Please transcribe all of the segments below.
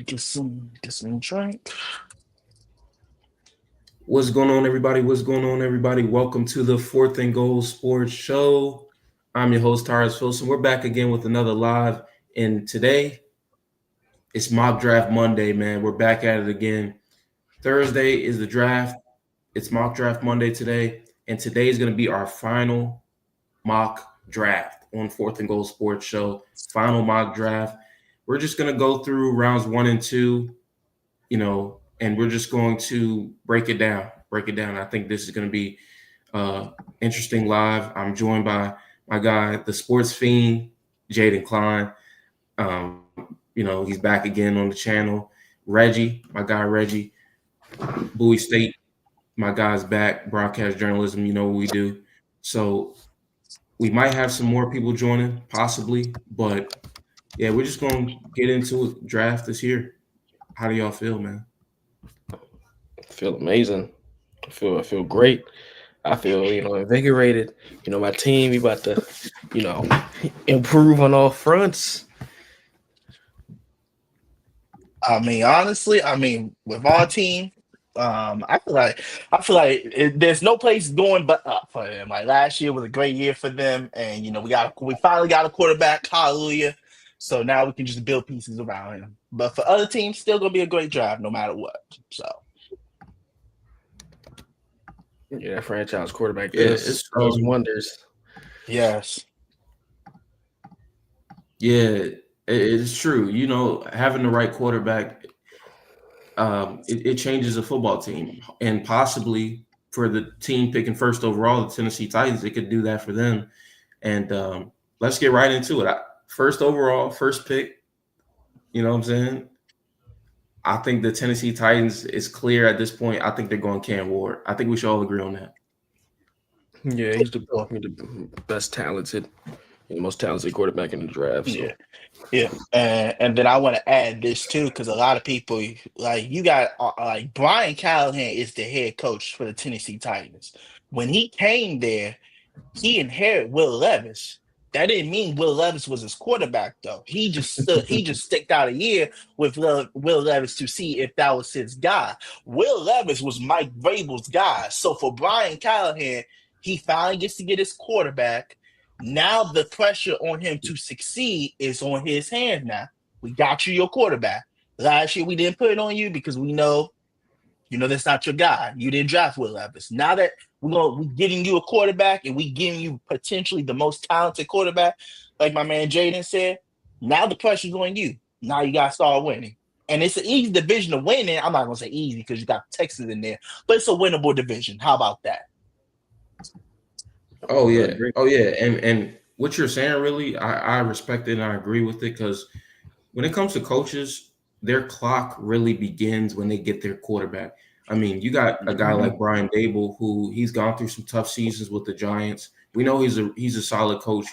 Get some drink. What's going on, everybody? What's going on, everybody? Welcome to the Fourth and Goal Sports Show. I'm your host, Tyrus Filson. We're back again with another live, and today it's Mock Draft Monday, man. We're back at it again. Thursday is the draft. It's Mock Draft Monday today, and today is going to be our final mock draft on Fourth and Goal Sports Show. Final mock draft. We're just going to go through rounds 1 and 2, and we're just going to break it down. I think this is going to be interesting live. I'm joined by my guy, the sports fiend, Jaden Klein. He's back again on the channel. Reggie, my guy Reggie, Bowie State, my guy's back. Broadcast journalism, you know what we do. So we might have some more people joining, possibly, but yeah, we're just going to get into it. Draft is here. How do y'all feel, man? I feel amazing. I feel great. I feel, invigorated. My team, we about to, improve on all fronts. Honestly, with our team, I feel like there's no place going but up for them. Like last year was a great year for them, and we finally got a quarterback. Hallelujah! So now we can just build pieces around him. But for other teams, still gonna be a great draft no matter what. So. Yeah, that franchise quarterback does wonders. Yes. Yeah, it's true. Having the right quarterback, it changes a football team. And possibly for the team picking first overall, the Tennessee Titans, it could do that for them. And let's get right into it. First overall, first pick, you know what I'm saying? I think the Tennessee Titans is clear at this point. I think they're going Cam Ward. I think we should all agree on that. Yeah, he's the best talented, most talented quarterback in the draft. So. Yeah. And then I want to add this too, because a lot of people you got Brian Callahan is the head coach for the Tennessee Titans. When he came there, he inherited Will Levis. That didn't mean Will Levis was his quarterback, though. He just sticked out a year with Will Levis to see if that was his guy. Will Levis was Mike Vrabel's guy. So for Brian Callahan, he finally gets to get his quarterback. Now the pressure on him to succeed is on his hands now. We got you your quarterback. Last year we didn't put it on you because we know that's not your guy. You didn't draft Will Levis. Now that we're getting you a quarterback and we giving you potentially the most talented quarterback, like my man Jaden said, now the pressure's on you. Now you got to start winning. And it's an easy division to win in. I'm not going to say easy because you got Texas in there, but it's a winnable division. How about that? Oh, yeah. And what you're saying, really, I respect it and I agree with it because when it comes to coaches, their clock really begins when they get their quarterback. I mean, you got a guy like Brian Daboll, who he's gone through some tough seasons with the Giants. We know he's a solid coach.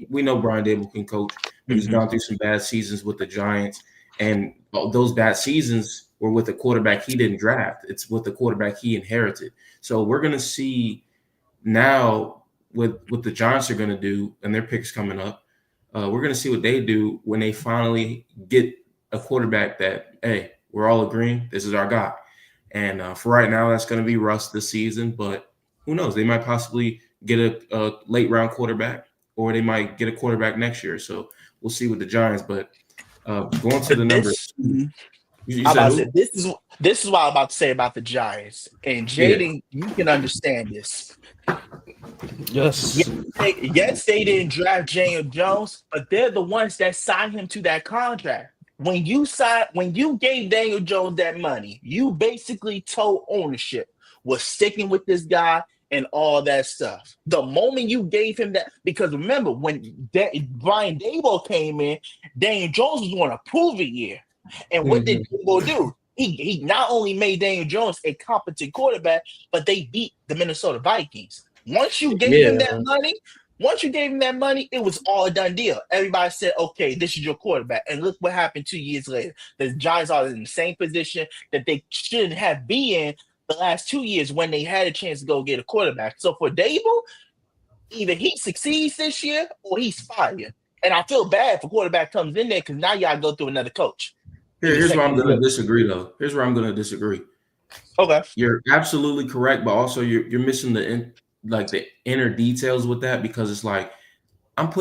We know Brian Daboll can coach, but he's gone through some bad seasons with the Giants. And those bad seasons were with a quarterback he didn't draft. It's with the quarterback he inherited. So we're going to see now what the Giants are going to do, and their picks coming up. We're going to see what they do when they finally get a quarterback that, hey, we're all agreeing this is our guy. And for right now, that's going to be Russ this season. But who knows? They might possibly get a late round quarterback, or they might get a quarterback next year. So we'll see with the Giants. But going to the numbers, this is what I'm about to say about the Giants. And Jaden, you can understand this. Yes. Yes, they didn't draft Daniel Jones, but they're the ones that signed him to that contract. When you gave Daniel Jones that money, you basically told ownership was sticking with this guy and all that stuff. The moment you gave him that, because remember when Brian Daboll came in, Daniel Jones was on a prove-it year, and what did Daboll do? He not only made Daniel Jones a competent quarterback, but they beat the Minnesota Vikings. Once you gave him that money, it was all a done deal. Everybody said, okay, this is your quarterback. And look what happened 2 years later. The Giants are in the same position that they shouldn't have been in the last 2 years when they had a chance to go get a quarterback. So for Daboll, either he succeeds this year or he's fired. And I feel bad for quarterback comes in there because now you got to go through another coach. Here's where I'm going year. to disagree, though. Here's where I'm going to disagree. Okay. You're absolutely correct, but also you're missing the inner details with that, because it's like I'm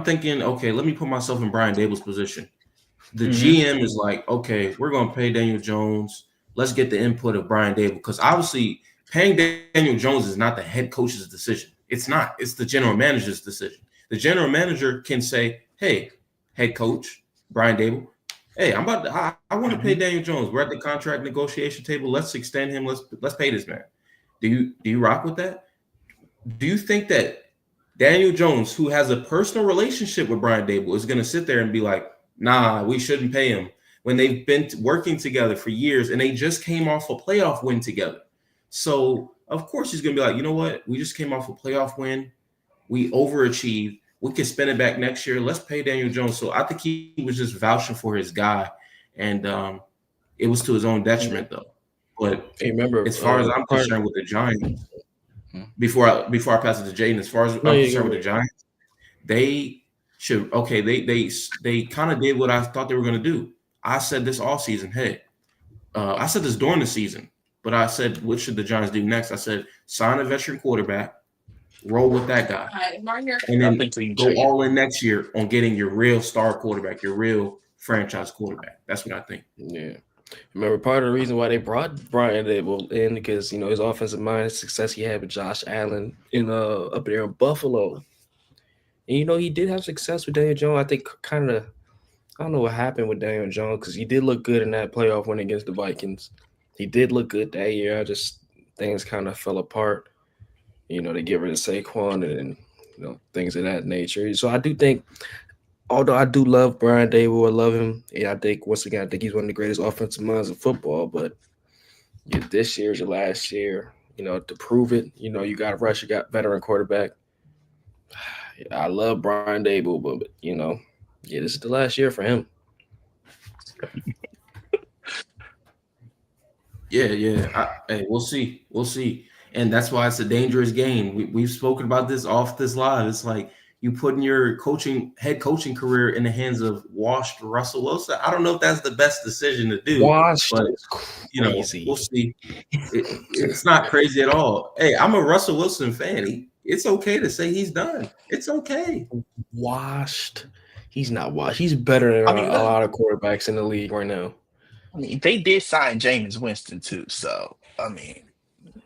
thinking, okay, let me put myself in Brian Dable's position. The GM is like, okay, we're going to pay Daniel Jones. Let's get the input of Brian Dable, because obviously paying Daniel Jones is not the head coach's decision. It's not. It's the general manager's decision. The general manager can say, hey, head coach Brian Dable, hey, I want to pay Daniel Jones. We're at the contract negotiation table. Let's extend him. Let's pay this man. Do you rock with that? Do you think that Daniel Jones, who has a personal relationship with Brian Dable, is going to sit there and be like, nah, we shouldn't pay him, when they've been working together for years and they just came off a playoff win together? So of course he's going to be like, you know what? We just came off a playoff win. We overachieved. We can spend it back next year. Let's pay Daniel Jones. So I think he was just vouching for his guy, and it was to his own detriment, though. But remember, as far as I'm concerned with the Giants, before I pass it to Jaden, as far as I'm concerned with the Giants, they should they kind of did what I thought they were going to do. I said this all season. Hey, I said this during the season, but I said, what should the Giants do next? I said, sign a veteran quarterback, roll with that guy, and then go all in next year on getting your real star quarterback, your real franchise quarterback. That's what I think. Yeah. Remember, part of the reason why they brought Brian Dable in, because his offensive mind success he had with Josh Allen up there in Buffalo, and he did have success with Daniel Jones. I think I don't know what happened with Daniel Jones, because he did look good in that playoff win against the Vikings. He did look good that year. Things kind of fell apart. They get rid of Saquon and things of that nature. So I do think, although I do love Brian Dable, I love him. And I think, once again, he's one of the greatest offensive minds in football. But this year's your last year, to prove it. You got to rush. You got veteran quarterback. I love Brian Dable, but this is the last year for him. Yeah. Hey, we'll see. And that's why it's a dangerous game. We've spoken about this off this live. It's like you putting your head coaching career in the hands of washed Russell Wilson. I don't know if that's the best decision to do. Washed, but crazy. We'll see. It's not crazy at all. Hey, I'm a Russell Wilson fan. It's okay to say he's done. It's okay. Washed. He's not washed. He's better than a lot of quarterbacks in the league right now. They did sign Jameis Winston too. So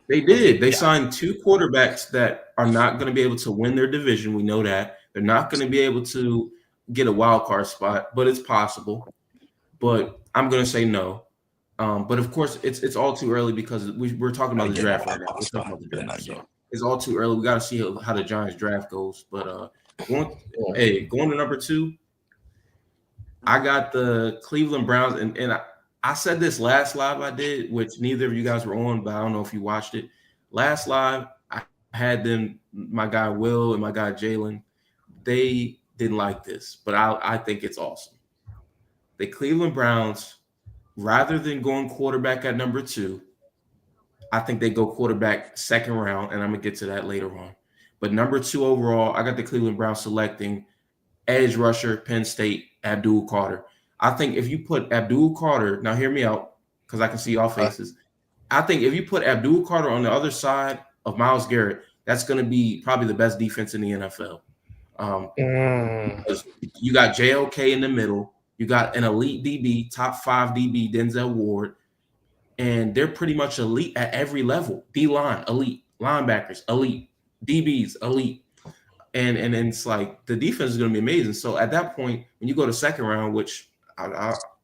they did. They signed two quarterbacks that are not going to be able to win their division. We know that. They're not going to be able to get a wild card spot, but it's possible. But I'm going to say no. But of course, it's all too early, because we're talking about the draft right now. We're talking about the draft. So it's all too early. We got to see how the Giants draft goes. But going to number 2, I got the Cleveland Browns, and I said this last live I did, which neither of you guys were on, but I don't know if you watched it. Last live, I had them, my guy Will and my guy Jalen. They didn't like this, but I think it's awesome. The Cleveland Browns, rather than going quarterback at number 2, I think they go quarterback second round, and I'm going to get to that later on. But number 2 overall, I got the Cleveland Browns selecting edge rusher, Penn State, Abdul Carter. I think if you put Abdul Carter, now hear me out, because I can see all faces. I think if you put Abdul Carter on the other side of Myles Garrett, that's going to be probably the best defense in the NFL. You got JOK in the middle. You got an elite DB, top 5 DB, Denzel Ward. And they're pretty much elite at every level. D-line, elite. Linebackers, elite. DBs, elite. And it's like the defense is going to be amazing. So at that point, when you go to second round, which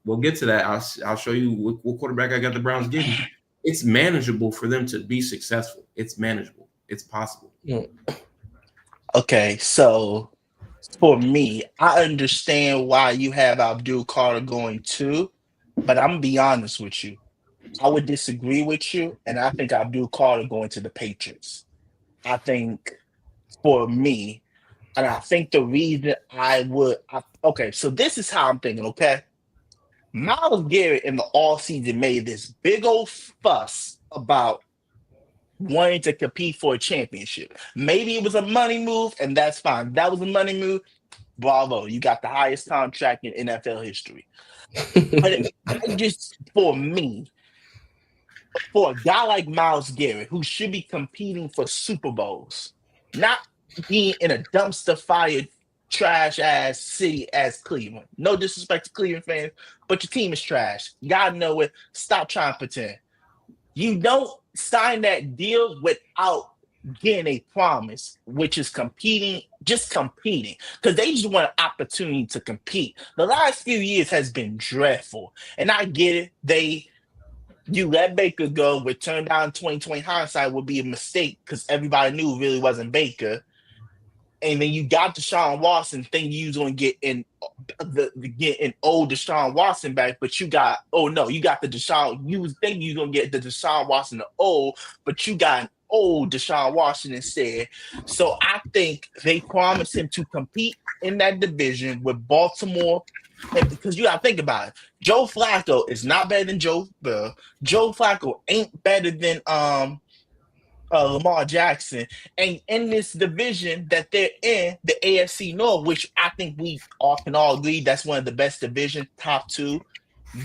we'll get to that. I'll show you what quarterback I got the Browns getting. It's manageable for them to be successful. It's manageable. It's possible. Okay, so for me, I understand why you have Abdul Carter going 2, but I'm going to be honest with you. I would disagree with you, and I think Abdul Carter going to the Patriots. I think for me, and I think the reason so this is how I'm thinking, okay? Myles Garrett in the offseason made this big old fuss about wanting to compete for a championship. Maybe it was a money move, and that's fine. That was a money move. Bravo, you got the highest contract in NFL history. But for me, for a guy like Myles Garrett, who should be competing for Super Bowls, not being in a dumpster fire, trash ass city as Cleveland. No disrespect to Cleveland fans, but your team is trash. You gotta know it. Stop trying to pretend. You don't sign that deal without getting a promise, which is just competing, because they just want an opportunity to compete. The last few years has been dreadful, and I get it. You let Baker go, with turn down 2020 hindsight would be a mistake because everybody knew it really wasn't Baker. And then you got Deshaun Watson, thinking you was going to get an old Deshaun Watson back, but you got the Deshaun. You was thinking you was going to get the Deshaun Watson the old, but you got an old Deshaun Watson instead. So I think they promised him to compete in that division with Baltimore. And because you got to think about it, Joe Flacco is not better than Joe Burrow. Joe Flacco ain't better than Lamar Jackson. And in this division that they're in, the AFC North, which I think we all can agree that's one of the best divisions, top two,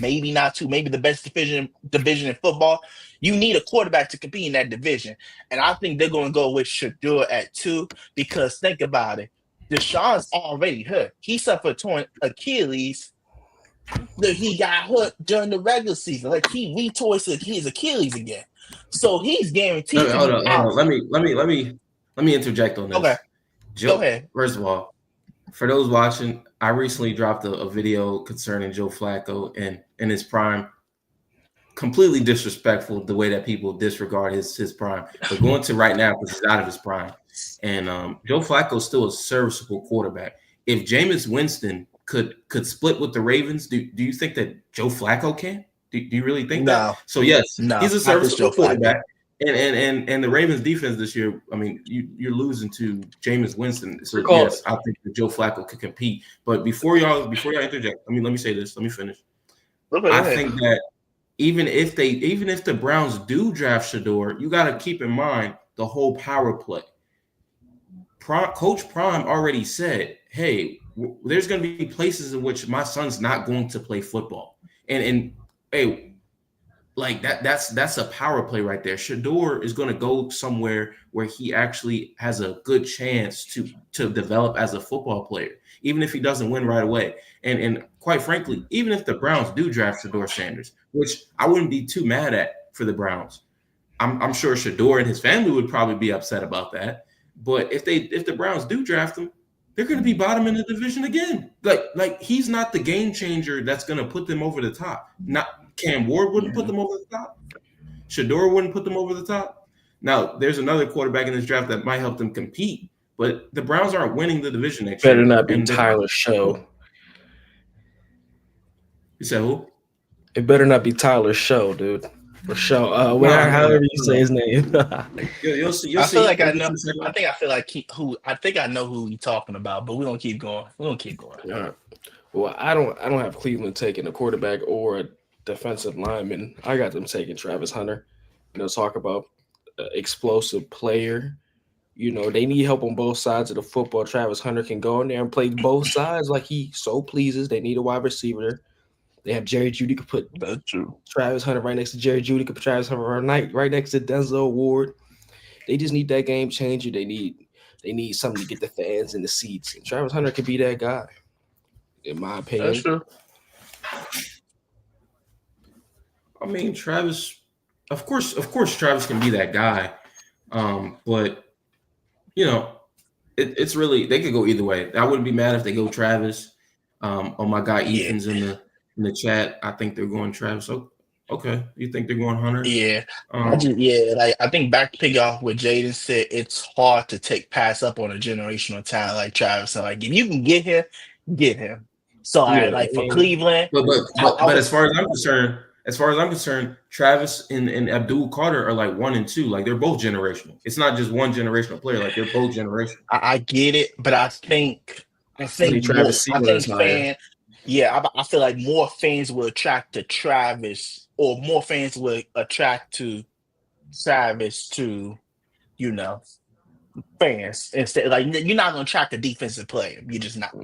maybe not two, maybe the best division in football. You need a quarterback to compete in that division. And I think they're going to go with Shedeur at 2, because think about it. Deshaun's already hurt. He suffered torn Achilles. He got hurt during the regular season. Like, he retore his Achilles again. So he's guaranteed. Hold on. Let me interject on this. Okay. Go ahead. First of all, for those watching, I recently dropped a video concerning Joe Flacco and in his prime. Completely disrespectful the way that people disregard his prime. But going to right now, because he's out of his prime. And Joe Flacco is still a serviceable quarterback. If Jameis Winston could split with the Ravens, do you think that Joe Flacco can? Do you really think that? So yes, he's a serviceable quarterback. And the Ravens defense this year, I mean, you're losing to Jameis Winston. So yes, I think that Joe Flacco could compete. But before y'all interject, let me say this. Let me finish. I think that even if the Browns do draft Shedeur, you got to keep in mind the whole power play. Coach Prime already said, hey, there's going to be places in which my son's not going to play football. And hey, like that's a power play right there. Shedeur is going to go somewhere where he actually has a good chance to develop as a football player, even if he doesn't win right away. And quite frankly, even if the Browns do draft Shedeur Sanders, which I wouldn't be too mad at for the Browns, I'm sure Shedeur and his family would probably be upset about that. But if the Browns do draft him, they're going to be bottom in the division again. Like he's not the game changer that's going to put them over the top. Not Cam Ward wouldn't put them over the top. Shedeur wouldn't put them over the top. Now, there's another quarterback in this draft that might help them compete, but the Browns aren't winning the division next year. Better not be Tyler Show. You said who? It better not be Tyler Show, dude. For sure. However you say his name. You'll see. I feel like I know. I think I know who you're talking about, but we're gonna keep going. All right. Well, I don't have Cleveland taking a quarterback or a defensive lineman. I got them taking Travis Hunter. Talk about explosive player. They need help on both sides of the football. Travis Hunter can go in there and play both sides like he so pleases. They need a wide receiver. They have Jerry Jeudy, could put Travis Hunter right next to Jerry Jeudy, could put Travis Hunter right next to Denzel Ward. They just need that game changer. They need something to get the fans in the seats. And Travis Hunter could be that guy, in my opinion. That's true. I mean, Travis, of course, Travis can be that guy. But it's really, they could go either way. I wouldn't be mad if they go Travis. Oh, my guy Ethan's in the chat. I think they're going Travis. Oh, okay. You think they're going Hunter? Yeah. I think back to pick off what Jaden said, it's hard to pass up on a generational talent like Travis. So like, if you can get him, get him. So for Cleveland. But as far as I'm concerned, Travis and Abdul Carter are like 1 and 2. Like, they're both generational. It's not just one generational player. Like, they're both generational. I get it, but I think Travis. I feel like more fans will attract to Travis, or more fans will attract to Travis to, you know, fans instead. Like you're not gonna track a defensive player. You're just not,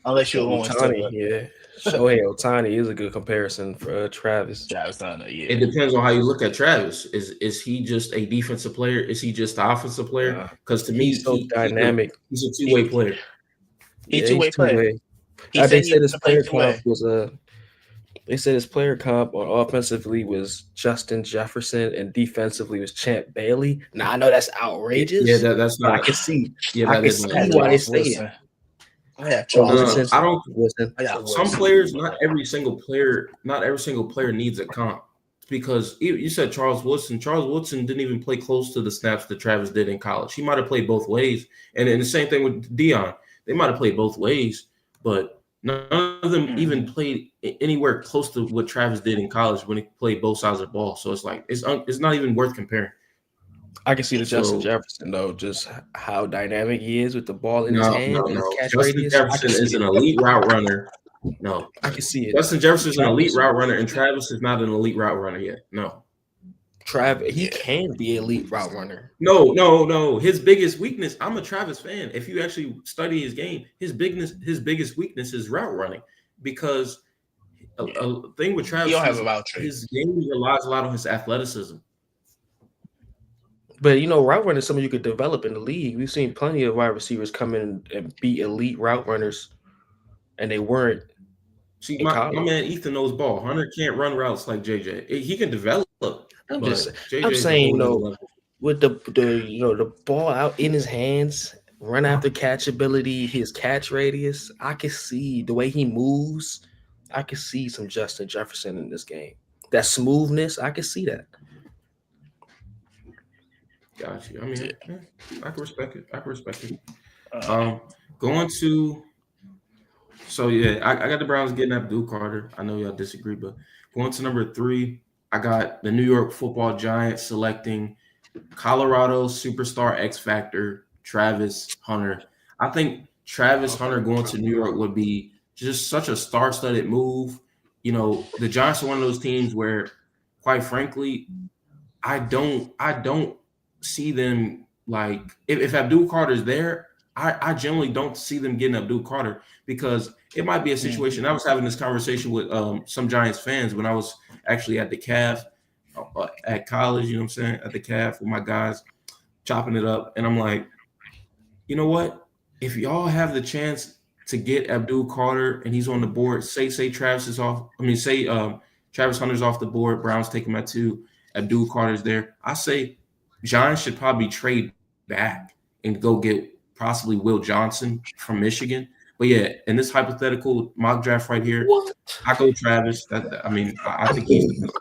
unless you're going Otani, to yeah. Shohei Otani is a good comparison for Travis. Travis Hunter. It Yeah, depends on how you look at Travis. Is he just a defensive player? Is he just an offensive player? Because to me, He's so dynamic. He's a two-way player. he's two-way player. They said he his can play player two-way. comp was They said his player comp on offensively was Justin Jefferson and defensively was Champ Bailey. Now I know that's outrageous. Yeah, that's but not. I can see. Yeah, I that can is see not. why they say it. Yeah, Charles. Wilson. I don't. Wilson. Some players, not every single player needs a comp, because you said Charles Woodson. Charles Woodson didn't even play close to the snaps that Travis did in college. He might have played both ways, and the same thing with Deion. They might have played both ways, but none of them even played anywhere close to what Travis did in college when he played both sides of the ball. So it's like it's not even worth comparing. I can see the Justin Jefferson though, just how dynamic he is with the ball in his hand. No. And his catch Justin radius. Jefferson is an elite route runner. No, I can see it. Justin Jefferson is an elite route runner, and Travis is not an elite route runner yet. No. Travis, he can be an elite route runner. No. His biggest weakness. I'm a Travis fan. If you actually study his game, his biggest weakness is route running, because a thing with Travis, his game relies a lot on his athleticism. But route running is something you could develop in the league. We've seen plenty of wide receivers come in and be elite route runners, and they weren't. See, my man Ethan knows ball. Hunter can't run routes like JJ. He can develop. I'm saying, with the ball out in his hands, run after catch ability, his catch radius, I can see the way he moves. I can see some Justin Jefferson in this game. That smoothness, I can see that. Got you. I mean, I can respect it. Going to. So yeah, I got the Browns getting Abdul Carter. I know y'all disagree, but going to number 3. I got the New York Football Giants selecting Colorado superstar X Factor Travis Hunter. I think Travis Hunter going to New York would be just such a star-studded move. The Giants are one of those teams where, quite frankly, I don't see them, like, if Abdul Carter's there, I generally don't see them getting Abdul Carter, because it might be a situation. I was having this conversation with some Giants fans when I was actually at the CAF at college, you know what I'm saying, at the CAF with my guys, chopping it up. And I'm like, you know what? If y'all have the chance to get Abdul Carter and he's on the board, say Travis is off. I mean, say Travis Hunter's off the board, Browns take him at 2, Abdul Carter's there. I say Giants should probably trade back and go get possibly Will Johnson from Michigan. But yeah, in this hypothetical mock draft right here, I go Travis. I think he's the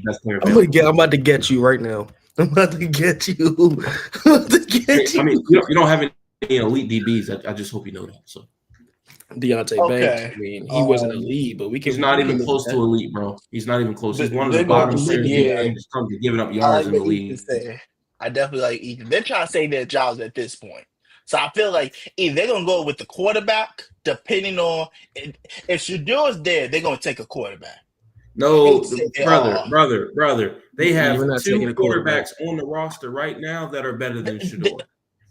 best player. I'm about to get you right now. I'm about to get you. I mean, you don't have any elite DBs. I just hope you know that. So Deontay Banks. I mean, he wasn't elite, but he's not even close to elite, bro. He's not even close. He's one of the bottom players in terms of giving up yards in the league. I definitely like Ethan. They're trying to save their jobs at this point. So I feel like if they're going to go with the quarterback, depending on if Shedeur is there, they're going to take a quarterback. No, brother. They have 2 quarterbacks on the roster right now that are better than Shedeur.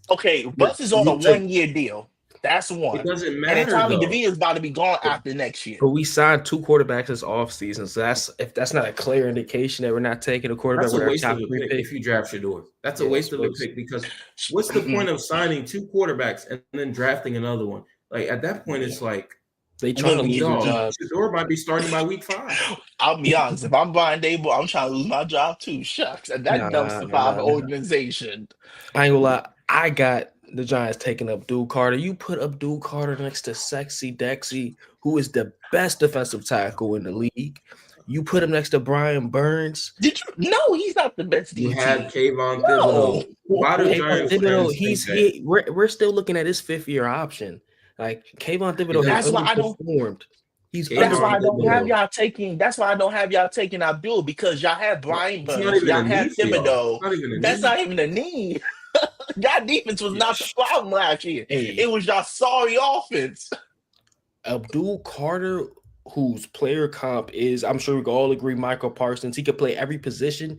Okay, Bus is on a 1-year deal. That's one. It doesn't matter. And Tommy DeVito is about to be gone after next year. But we signed 2 quarterbacks this offseason, so if that's not a clear indication that we're not taking a quarterback, that's a waste of a pick if you draft Shedeur. That's a waste of a pick, because what's the point of signing 2 quarterbacks and then drafting another one? Like, at that point, it's like they trying to lose their job. Shedeur might be starting by week 5. I'll be honest. If I'm Brian Daboll, I'm trying to lose my job too. Shucks, and that dumpster fire organization. I ain't gonna lie. I got the Giants taking Abdul Carter. You put Abdul Carter next to Sexy Dexy, who is the best defensive tackle in the league. You put him next to Brian Burns. Did you? No, he's not the best. You had Kayvon Thibodeau. Why do Giants fans we're still looking at his 5th-year option. Like, Kayvon Thibodeau has underperformed. That's why I don't have y'all taking. That's why I don't have y'all taking Abdul, because y'all have Brian Burns, y'all have Thibodeau. That's not even a need. That defense was not the problem last year. It was y'all sorry offense. Abdul Carter, whose player comp is, I'm sure we can all agree, Michael Parsons. He could play every position.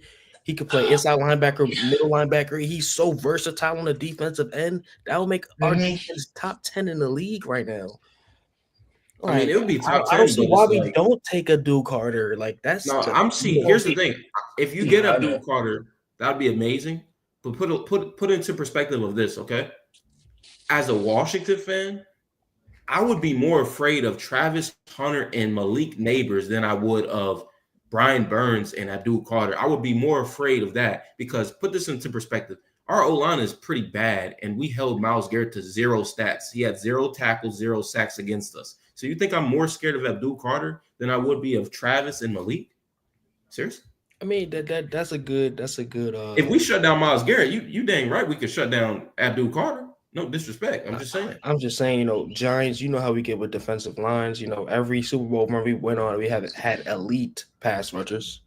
He could play inside linebacker, middle linebacker. He's so versatile on the defensive end. That would make our defense top 10 in the league right now. I mean, it would be top 10. I don't see but why it's we like, don't take Abdul Carter. Like that's no. Here's the thing: if you get Abdul Carter, that'd be amazing. But put into perspective of this, okay? As a Washington fan, I would be more afraid of Travis Hunter and Malik Neighbors than I would of Brian Burns and Abdul Carter. I would be more afraid of that because put this into perspective. Our O-line is pretty bad, and we held Myles Garrett to 0 stats. He had 0 tackles, 0 sacks against us. So you think I'm more scared of Abdul Carter than I would be of Travis and Malik? Seriously? I mean that's a good. If we shut down Myles Garrett, you dang right we could shut down Abdul Carter. No disrespect. I'm just saying. I'm just saying, Giants, you know how we get with defensive lines. Every Super Bowl run we went on, we haven't had elite pass rushers.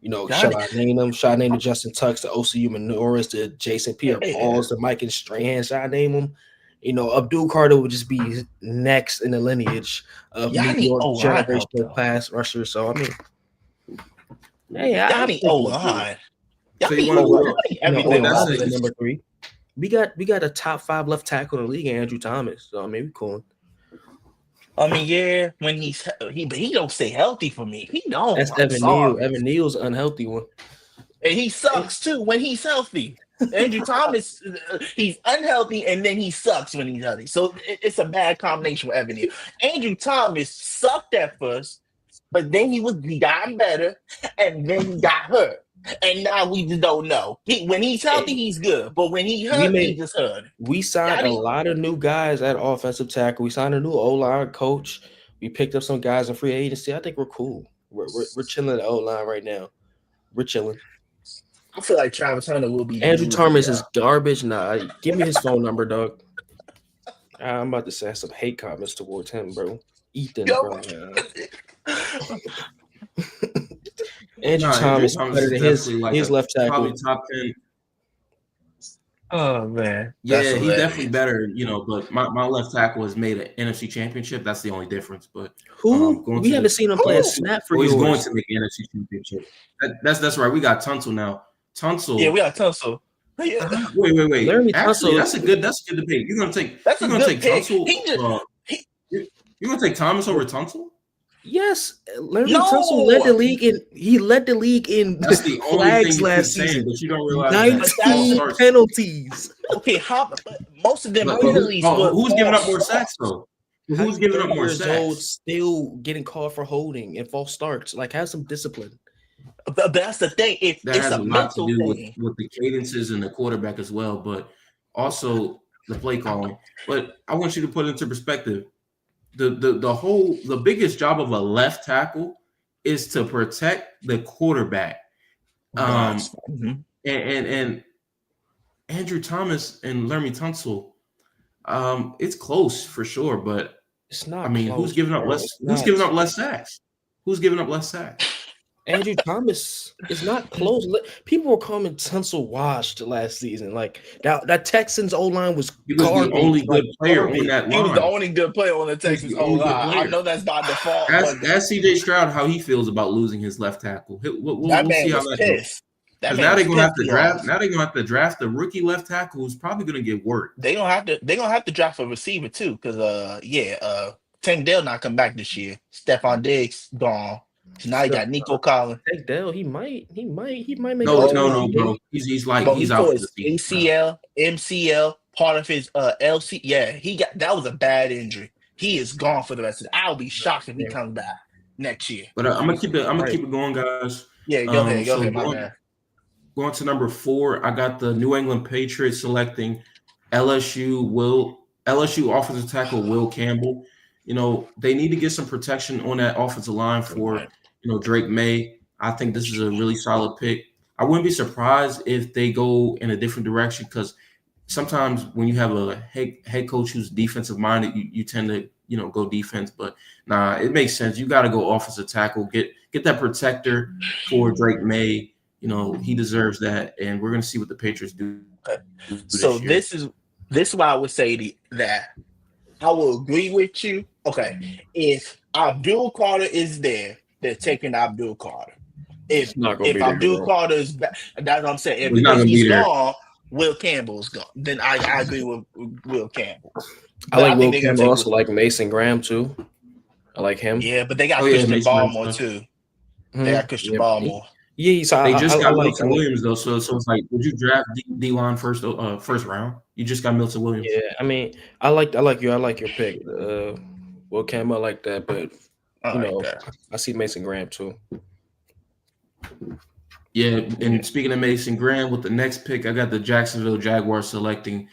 Should I name them? Should I name the Justin Tucks, the OCU Minoras, the Jason Pierre-Pauls, the Mike and Strahan? Should I name them? Abdul Carter would just be next in the lineage of New York generational pass rushers. So, I mean, hey, I need O-line. So you want to everything number 3. We got a top 5 left tackle in the league, Andrew Thomas. So maybe cool. I mean, yeah, when he don't stay healthy for me. He don't. That's Evan Neal. Evan Neal's unhealthy one, and he sucks too when he's healthy. Andrew Thomas, he's unhealthy and then he sucks when he's healthy. So it's a bad combination with Evan Neal. Andrew Thomas sucked at first, but then he got better, and then he got hurt. And now we just don't know. When he's healthy, he's good. But when he hurt, he just hurt. We signed a lot of new guys at offensive tackle. We signed a new O-line coach. We picked up some guys in free agency. I think we're cool. We're chilling at O-line right now. We're chilling. I feel like Travis Hunter will be. Andrew Thomas is garbage. Nah, give me his phone number, dog. I'm about to send some hate comments towards him, bro. Ethan, bro. Andrew Thomas better than his left tackle. Probably top 10. Oh man, yeah, he's definitely better. But my left tackle has made an NFC Championship. That's the only difference. But we haven't seen him play a snap for years. He's going to make an NFC Championship. That's right. We got Tunsil now. Tunsil. Yeah, we got Tunsil. Yeah. Wait. Larry Actually, Tunsil. that's a good debate. You're gonna take Tunsil. You're gonna take Thomas over Tunsil? Yes, Larry Tunsil led the league in. He led the league in flags last season. But you don't realize 19 penalties. Okay, most of them penalties. Who's giving up more sacks though? Who's giving up more sacks? Still getting called for holding and false starts. Like, have some discipline. But that's the thing. That has a lot to do with the cadences and the quarterback as well, but also the play calling. But I want you to put it into perspective. The biggest job of a left tackle is to protect the quarterback. And Andrew Thomas and Laremy Tunsil, it's close for sure, but it's not. I mean, close, who's giving up less? Who's giving up less sacks? Who's giving up less sacks? Andrew Thomas is not close. People were calling Tunsil washed last season. Like that Texans O-line was garbage. The only good player on that line. He was the only good player on the Texans O-line. I know that's not default. Ask CJ Stroud how he feels about losing his left tackle. We'll see how that goes. Because now they're gonna have to draft. Now they're gonna have to draft the rookie left tackle who's probably gonna get work. They're gonna have to draft a receiver too. Because Tank Dell not come back this year. Stephon Diggs gone. So now you got Nico Collins. Tank Dell, he might make. No, bro. He's out for the season. ACL, MCL, part of his LC. Yeah, that was a bad injury. He is gone for the rest of it. I'll be shocked if he comes back next year. But I'm gonna keep it going, guys. Yeah, go ahead, my man. Going to number 4, I got the New England Patriots selecting LSU offensive tackle Will Campbell. They need to get some protection on that offensive line for, Drake May. I think this is a really solid pick. I wouldn't be surprised if they go in a different direction because sometimes when you have a head coach who's defensive minded, you tend to, go defense. But nah, it makes sense. You got to go offensive tackle. Get that protector for Drake May. He deserves that, and we're going to see what the Patriots do. So this is why I would say that I will agree with you. Okay, if Abdul Carter is there, they're taking Abdul Carter. If It's not gonna be Abdul there. Carter's back, that's what I'm saying. He's not Because gonna he's be there. gone, Will Campbell's gone. Then I agree with Will Campbell. I But like I Will think they're gonna Campbell. take. Also like Mason Graham too. I like him. Yeah, but they got Oh yeah, Christian Mason Graham Baltimore stuff. too. They got Christian Yeah. Baltimore. Yeah, so They just I got like Milton Williams though, so it's like, would you draft D-line first round? You just got Milton Williams. Yeah, I mean, I like your pick. Will Campbell, I like that, but I like that. I see Mason Graham too. Yeah, and speaking of Mason Graham, with the next pick, I got the Jacksonville Jaguars selecting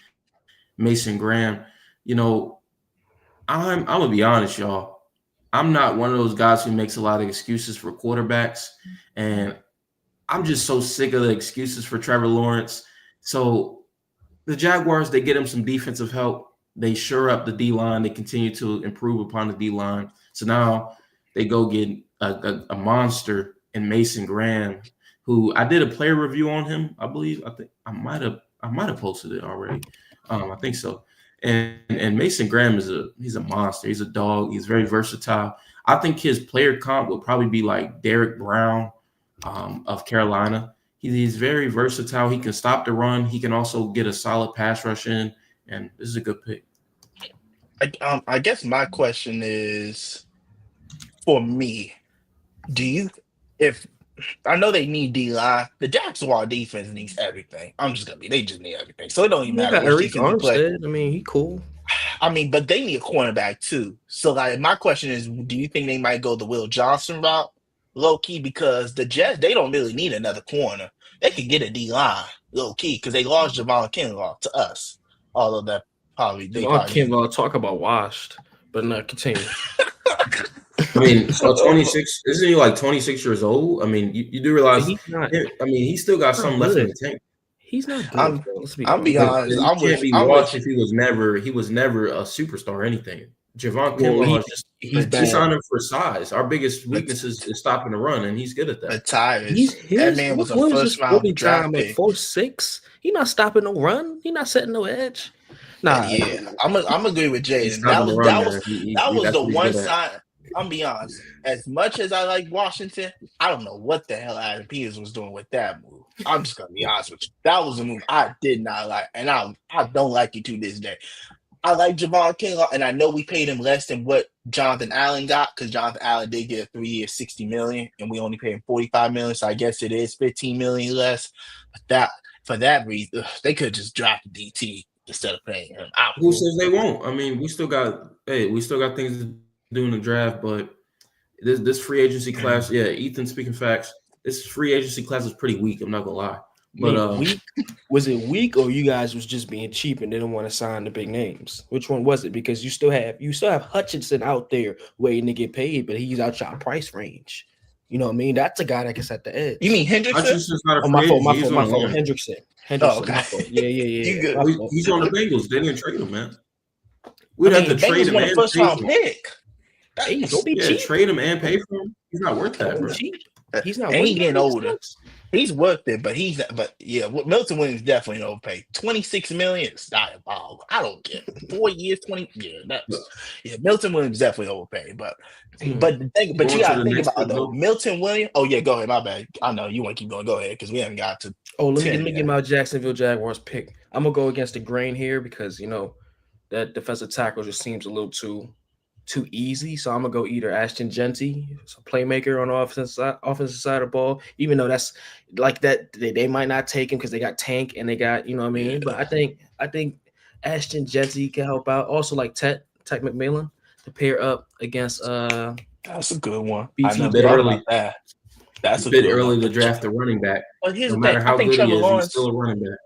Mason Graham. You know, I'm gonna be honest, y'all. I'm not one of those guys who makes a lot of excuses for quarterbacks, and I'm just so sick of the excuses for Trevor Lawrence. So the Jaguars, they get him some defensive help. They shore up the D-line. They continue to improve upon the D-line. So now they go get a monster in Mason Graham, who I did a player review on him, I believe. I think I might have posted it already. I think so. And Mason Graham he's a monster. He's a dog. He's very versatile. I think his player comp would probably be like Derek Brown of Carolina. He's very versatile. He can stop the run. He can also get a solid pass rush in, and this is a good pick. I guess my question is, for me, if I know they need D-line, the Jaguar defense needs everything. They just need everything. So it don't even matter which Eric defense they play. Armstead. I mean, he cool. I mean, but they need a cornerback too. So like, my question is, do you think they might go the Will Johnson route, low key? Because the Jets, they don't really need another corner. They could get a D-line, low key, because they lost Javon Kinlaw to us. Although that probably Talk about washed, but not continue. I mean, so 26, isn't he like 26 years old? I mean, you do realize he's not. I mean, he still got something left in the tank. He's not good. I'm be honest. He was never a superstar or anything. Javon Kinlaw he signed him for size. Our biggest weakness is stopping the run, and he's good at that. That man was a first round draft pick. 4'6". He not stopping no run. He not setting no edge. Nah, yeah, I'm agree with Jaden. That was the one sign. I'm be honest. As much as I like Washington, I don't know what the hell Adam Peters was doing with that move. I'm just gonna be honest with you. That was a move I did not like, and I don't like it to this day. I like Javon Kinlaw, and I know we paid him less than what Jonathan Allen got, because Jonathan Allen did get a 3-year, $60 million, and we only paid him $45 million. So I guess it is $15 million less. But for that reason, they could just drop DT instead of paying him. Who says they won't? I mean, we still got things to do in the draft, but this free agency class, yeah, Ethan speaking facts. This free agency class is pretty weak. I'm not gonna lie. But weak? Was it weak, or you guys was just being cheap and didn't want to sign the big names? Which one was it? Because you still have Hutchinson out there waiting to get paid, but he's out your price range. You know what I mean? That's a guy that can set the edge. You mean Hendrickson? Hutchinson's not a free agent. My fault. Hendrickson. Oh, okay. Yeah. He's on the Bengals. They didn't trade him, man. We'd have to trade him and first round pick. Hey, don't be cheap. Trade him and pay for him. He's not worth that, bro. He's not. He's getting older. He's worth it, but Milton Williams definitely overpaid. $26 million. It's diabolical. I don't care. 4 years, 20. Yeah, Milton Williams definitely overpaid. But you got to think about though. Milton Williams. Oh yeah, go ahead. My bad. I know you want to keep going. Go ahead, because we haven't got to. Oh, let me get my Jacksonville Jaguars pick. I'm gonna go against the grain here because that defensive tackle just seems a little too easy. So I'm gonna go either Ashton Genty, a playmaker on the offensive side of the ball, even though that's like that they might not take him because they got Tank and they got, you know what I mean? But I think Ashton Genty can help out. Also like Ted McMillan to pair up against that's a good one. BT bit early. That's a bit early to draft a running back. But here's no matter how good he is, he's still a running back.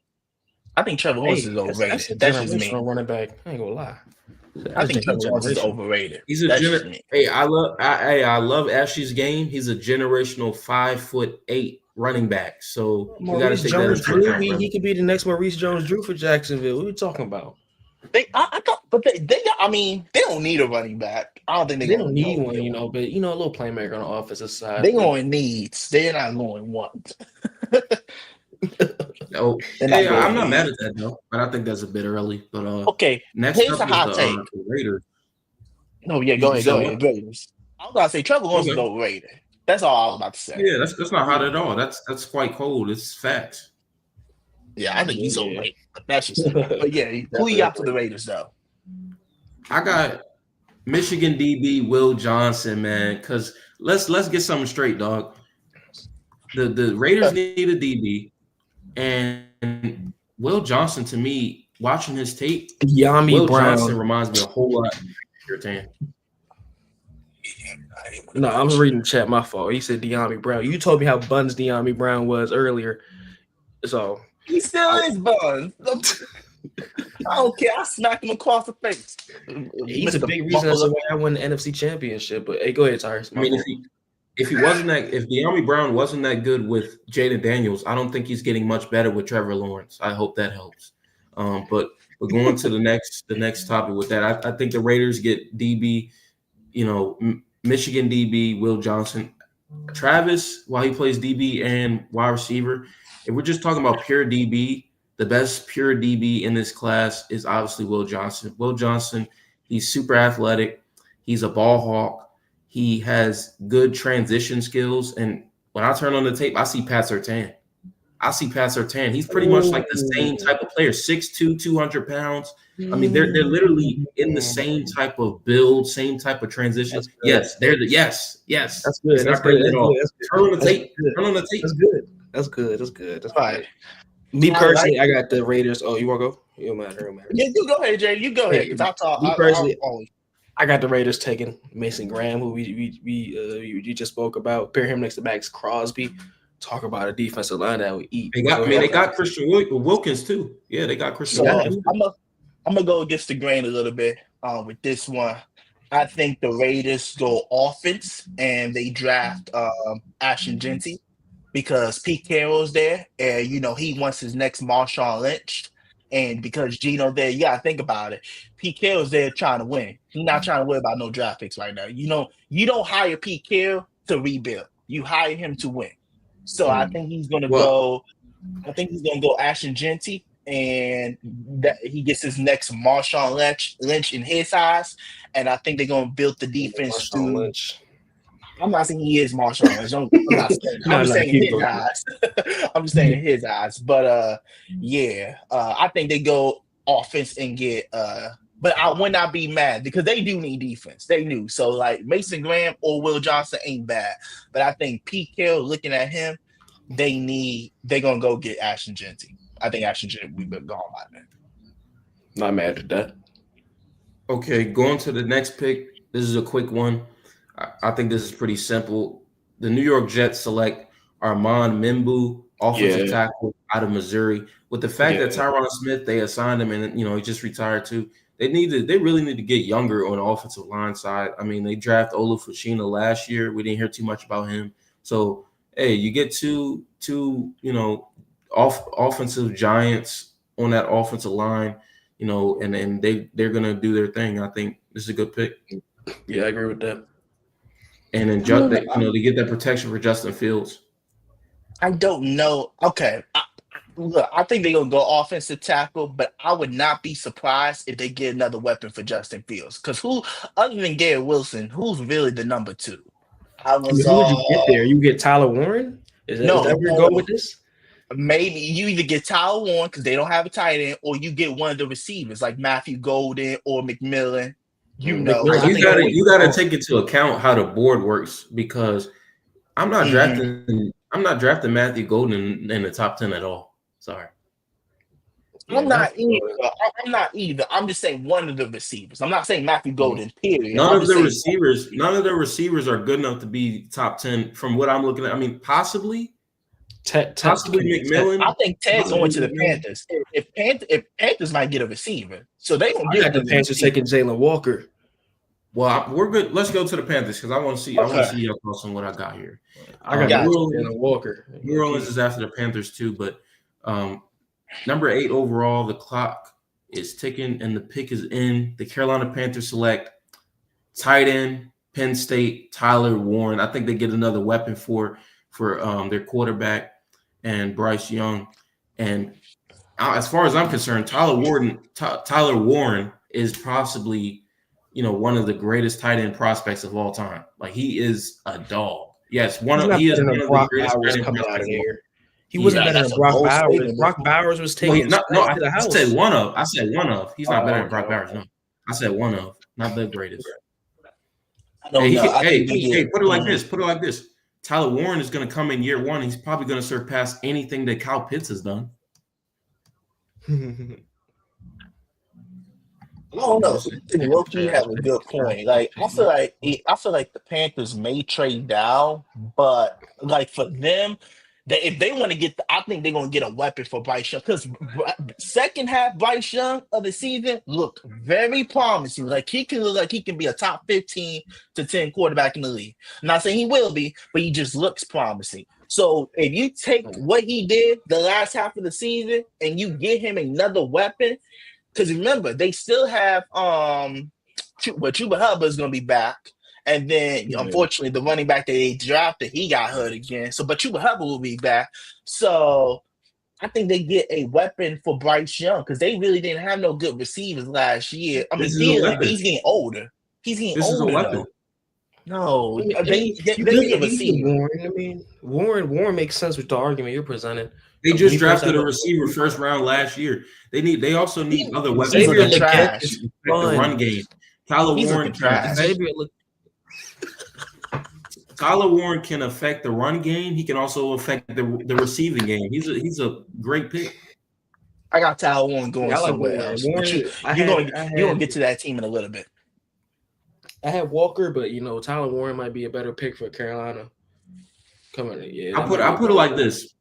I think Trevor Lawrence is overrated. That's just me. Running back. I ain't gonna lie. I think Trevor Lawrence is overrated. He's I love Ashley's game. He's a generational 5'8" running back. So you got to take that into account. He could be the next Maurice Jones-Drew for Jacksonville. What are you talking about? They don't need a running back. I don't think they don't need one, but a little playmaker on the offensive side. They're going needs. They're not going wants. No, I'm not mad at that though, but I think that's a bit early. But okay, next here's a hot take. Raiders. No, yeah, go ahead. Raiders. I was gonna say Trevor Lawrence is overrated. That's all I was about to say. Yeah, that's not hot at all. That's quite cold. It's facts. Yeah, I think he's overrated. That's just but yeah, who you got for the Raiders though? I got Michigan DB Will Johnson, man. Because let's get something straight, dog. The Raiders need a DB, and Will Johnson, to me, watching his tape, Will Johnson reminds me a whole lot of Surtain. No, I was reading the chat. My fault. He said De'Ami Brown. You told me how buns De'Ami Brown was earlier. So he still is buns. I don't care. I smack him across the face. He's a big reason that's why I won the NFC Championship. But hey, go ahead, Tyrus. I mean, if De'Ami Brown wasn't that good with Jaden Daniels, I don't think he's getting much better with Trevor Lawrence. I hope that helps. But going to the next topic with that, I think the Raiders get DB, Michigan DB Will Johnson, Travis while he plays DB and wide receiver. If we're just talking about pure DB, the best pure DB in this class is obviously Will Johnson. Will Johnson, he's super athletic. He's a ball hawk. He has good transition skills. And when I turn on the tape, I see Pat Surtain. He's pretty much like the same type of player, 6'2", 200 pounds. I mean, they're literally in the same type of build, same type of transition. Yes, yes. That's good. That's good. Turn on the tape. That's good. That's fine. Me personally, I got the Raiders. Oh, you want to go? You don't matter. Yeah, you go ahead, Jay. You go ahead. Because I'll talk. Me personally, I got the Raiders taking Mason Graham, who we just spoke about. Pair him next to Max Crosby. Talk about a defensive line that would eat. They got Christian Wilkins too. Yeah, they got Christian Wilkins. I'm gonna go against the grain a little bit with this one. I think the Raiders go offense and they draft Ashton Jeanty because Pete Carroll's there and he wants his next Marshawn Lynch. And because Gino's there, you gotta think about it. Pete Carroll's there trying to win. He's not trying to worry about no draft picks right now. You don't hire Pete Carroll to rebuild. You hire him to win. So I think he's gonna go. I think he's gonna go Ashton Jeanty, and that he gets his next Marshawn Lynch in his eyes. And I think they're gonna build the defense to. I'm not saying he is Marshawn Lynch. I'm just saying in his eyes. I'm just saying in his eyes. But I think they go offense and get. But I would not be mad because they do need defense. They do. So like Mason Graham or Will Johnson ain't bad. But I think Pete Carroll, looking at him, they're gonna go get Ashton Jeanty. I think Ashton Jeanty we've been gone by then. Not mad at that. Okay, going to the next pick. This is a quick one. I think this is pretty simple. The New York Jets select Armand Mimbu, offensive tackle out of Missouri. With the fact that Tyron Smith, they assigned him and he just retired too. They really need to get younger on the offensive line side. I mean, they drafted Olu Fushina last year. We didn't hear too much about him. So, hey, you get two offensive giants on that offensive line, and they're gonna do their thing. I think this is a good pick. Yeah, I agree with that. And then they get that protection for Justin Fields. I don't know. Okay. Look, I think they're going to go offensive tackle, but I would not be surprised if they get another weapon for Justin Fields. Because who, other than Garrett Wilson, who's really the number two? Who would you get there? You get Tyler Warren? Is that where you're going with this? Maybe you either get Tyler Warren because they don't have a tight end, or you get one of the receivers like Matthew Golden or McMillan. You gotta take into account how the board works because I'm not drafting Matthew Golden in the top 10 at all. Sorry. I'm not either. I'm just saying one of the receivers. I'm not saying Matthew Golden, period. None of the receivers are good enough to be top 10 from what I'm looking at. I mean, possibly McMillan. I think Ted's going to the Panthers. If Panthers might get a receiver, so they don't get the Panthers taking Jalen Walker. Well, we're good. Let's go to the Panthers because I want to see. I want to see your thoughts on what I got here. I got Jalen Walker. New Orleans is after the Panthers too, but number 8 overall, the clock is ticking and the pick is in. The Carolina Panthers select tight end, Penn State, Tyler Warren. I think they get another weapon for their quarterback and Bryce Young. And as far as I'm concerned, Tyler Warren is possibly one of the greatest tight end prospects of all time. Like he is a dog. Yes, He's not he is better one than of the Brock greatest Bowers tight end coming out of prospects. there. He wasn't better that's than a Brock bold Bowers. statement. Brock Bowers was taking No, strikes I to the house. said one of. I said one of. He's not better than Okay, Brock Bowers. No, I said one of, not the greatest. I don't know. Hey, put it like this. Put it like this. Tyler Warren is going to come in year one. He's probably going to surpass anything that Kyle Pitts has done. I don't know. Loki have a good point. Like I feel like the Panthers may trade down, but like for them, if they want to get, I think they're gonna get a weapon for Bryce Young because second half Bryce Young of the season looked very promising. Like he can look like he can be a top 15 to 10 quarterback in the league. I'm not saying he will be, but he just looks promising. So if you take what he did the last half of the season and you get him another weapon. Because remember, they still have Chuba Hubbard is going to be back. And then, unfortunately, the running back that they drafted, he got hurt again. So, but Chuba Hubbard will be back. So, I think they get a weapon for Bryce Young because they really didn't have no good receivers last year. I mean, but he's getting older. He's getting older, though. No, they need a receiver. Warren. I mean, Warren makes sense with the argument you're presenting. They just drafted a receiver first round last year. They also need other weapons to affect the run game. Tyler Warren can affect the run game. He can also affect the receiving game. He's a great pick. I got Tyler Warren going somewhere else. You're gonna get to that team in a little bit. I had Walker, but Tyler Warren might be a better pick for Carolina. Coming in, yeah. I put it like this.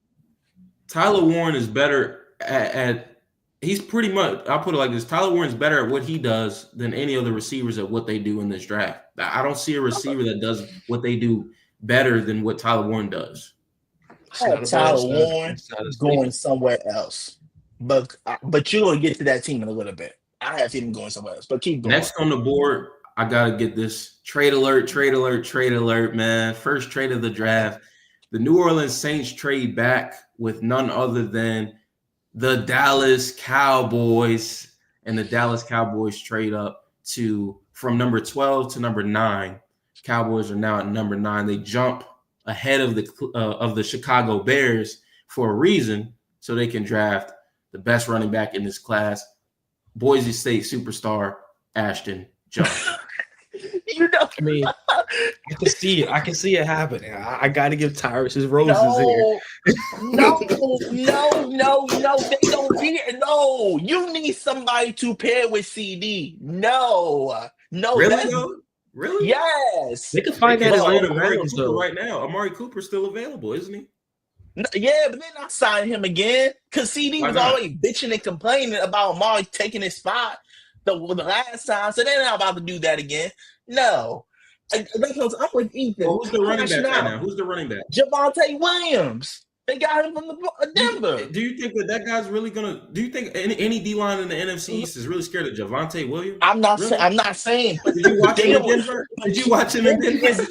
Tyler Warren is better at he's pretty much, I'll put it like this. Tyler Warren's better at what he does than any other receivers at what they do in this draft. I don't see a receiver that does what they do better than what Tyler Warren does. Tyler Warren going somewhere else. But you're going to get to that team in a little bit. I have him going somewhere else, but keep going. Next on the board, I got to get this trade alert, man. First trade of the draft. The New Orleans Saints trade back with none other than the Dallas Cowboys, and the Dallas Cowboys trade up from number 12 to number 9. Cowboys are now at number 9. They jump ahead of the Chicago Bears for a reason, so they can draft the best running back in this class, Boise State superstar Ashton Jones. I mean, I can see it. I can see it happening. I got to give Tyrus his roses here. No, they don't need it. No, you need somebody to pair with CD. No. Really? Yes. They can find that Amari Cooper right now. Amari Cooper's still available, isn't he? Yeah, but they're not signing him again because CD was already bitching and complaining about Amari taking his spot the last time, so they're not about to do that again. No. I'm with Ethan. Well, who's the running back right now? Who's the running back? Javonte Williams. They got him from Denver. Do you think that guy's really gonna? Do you think any D line in the NFC East is really scared of Javonte Williams? I'm not saying. Did you watch him in Denver?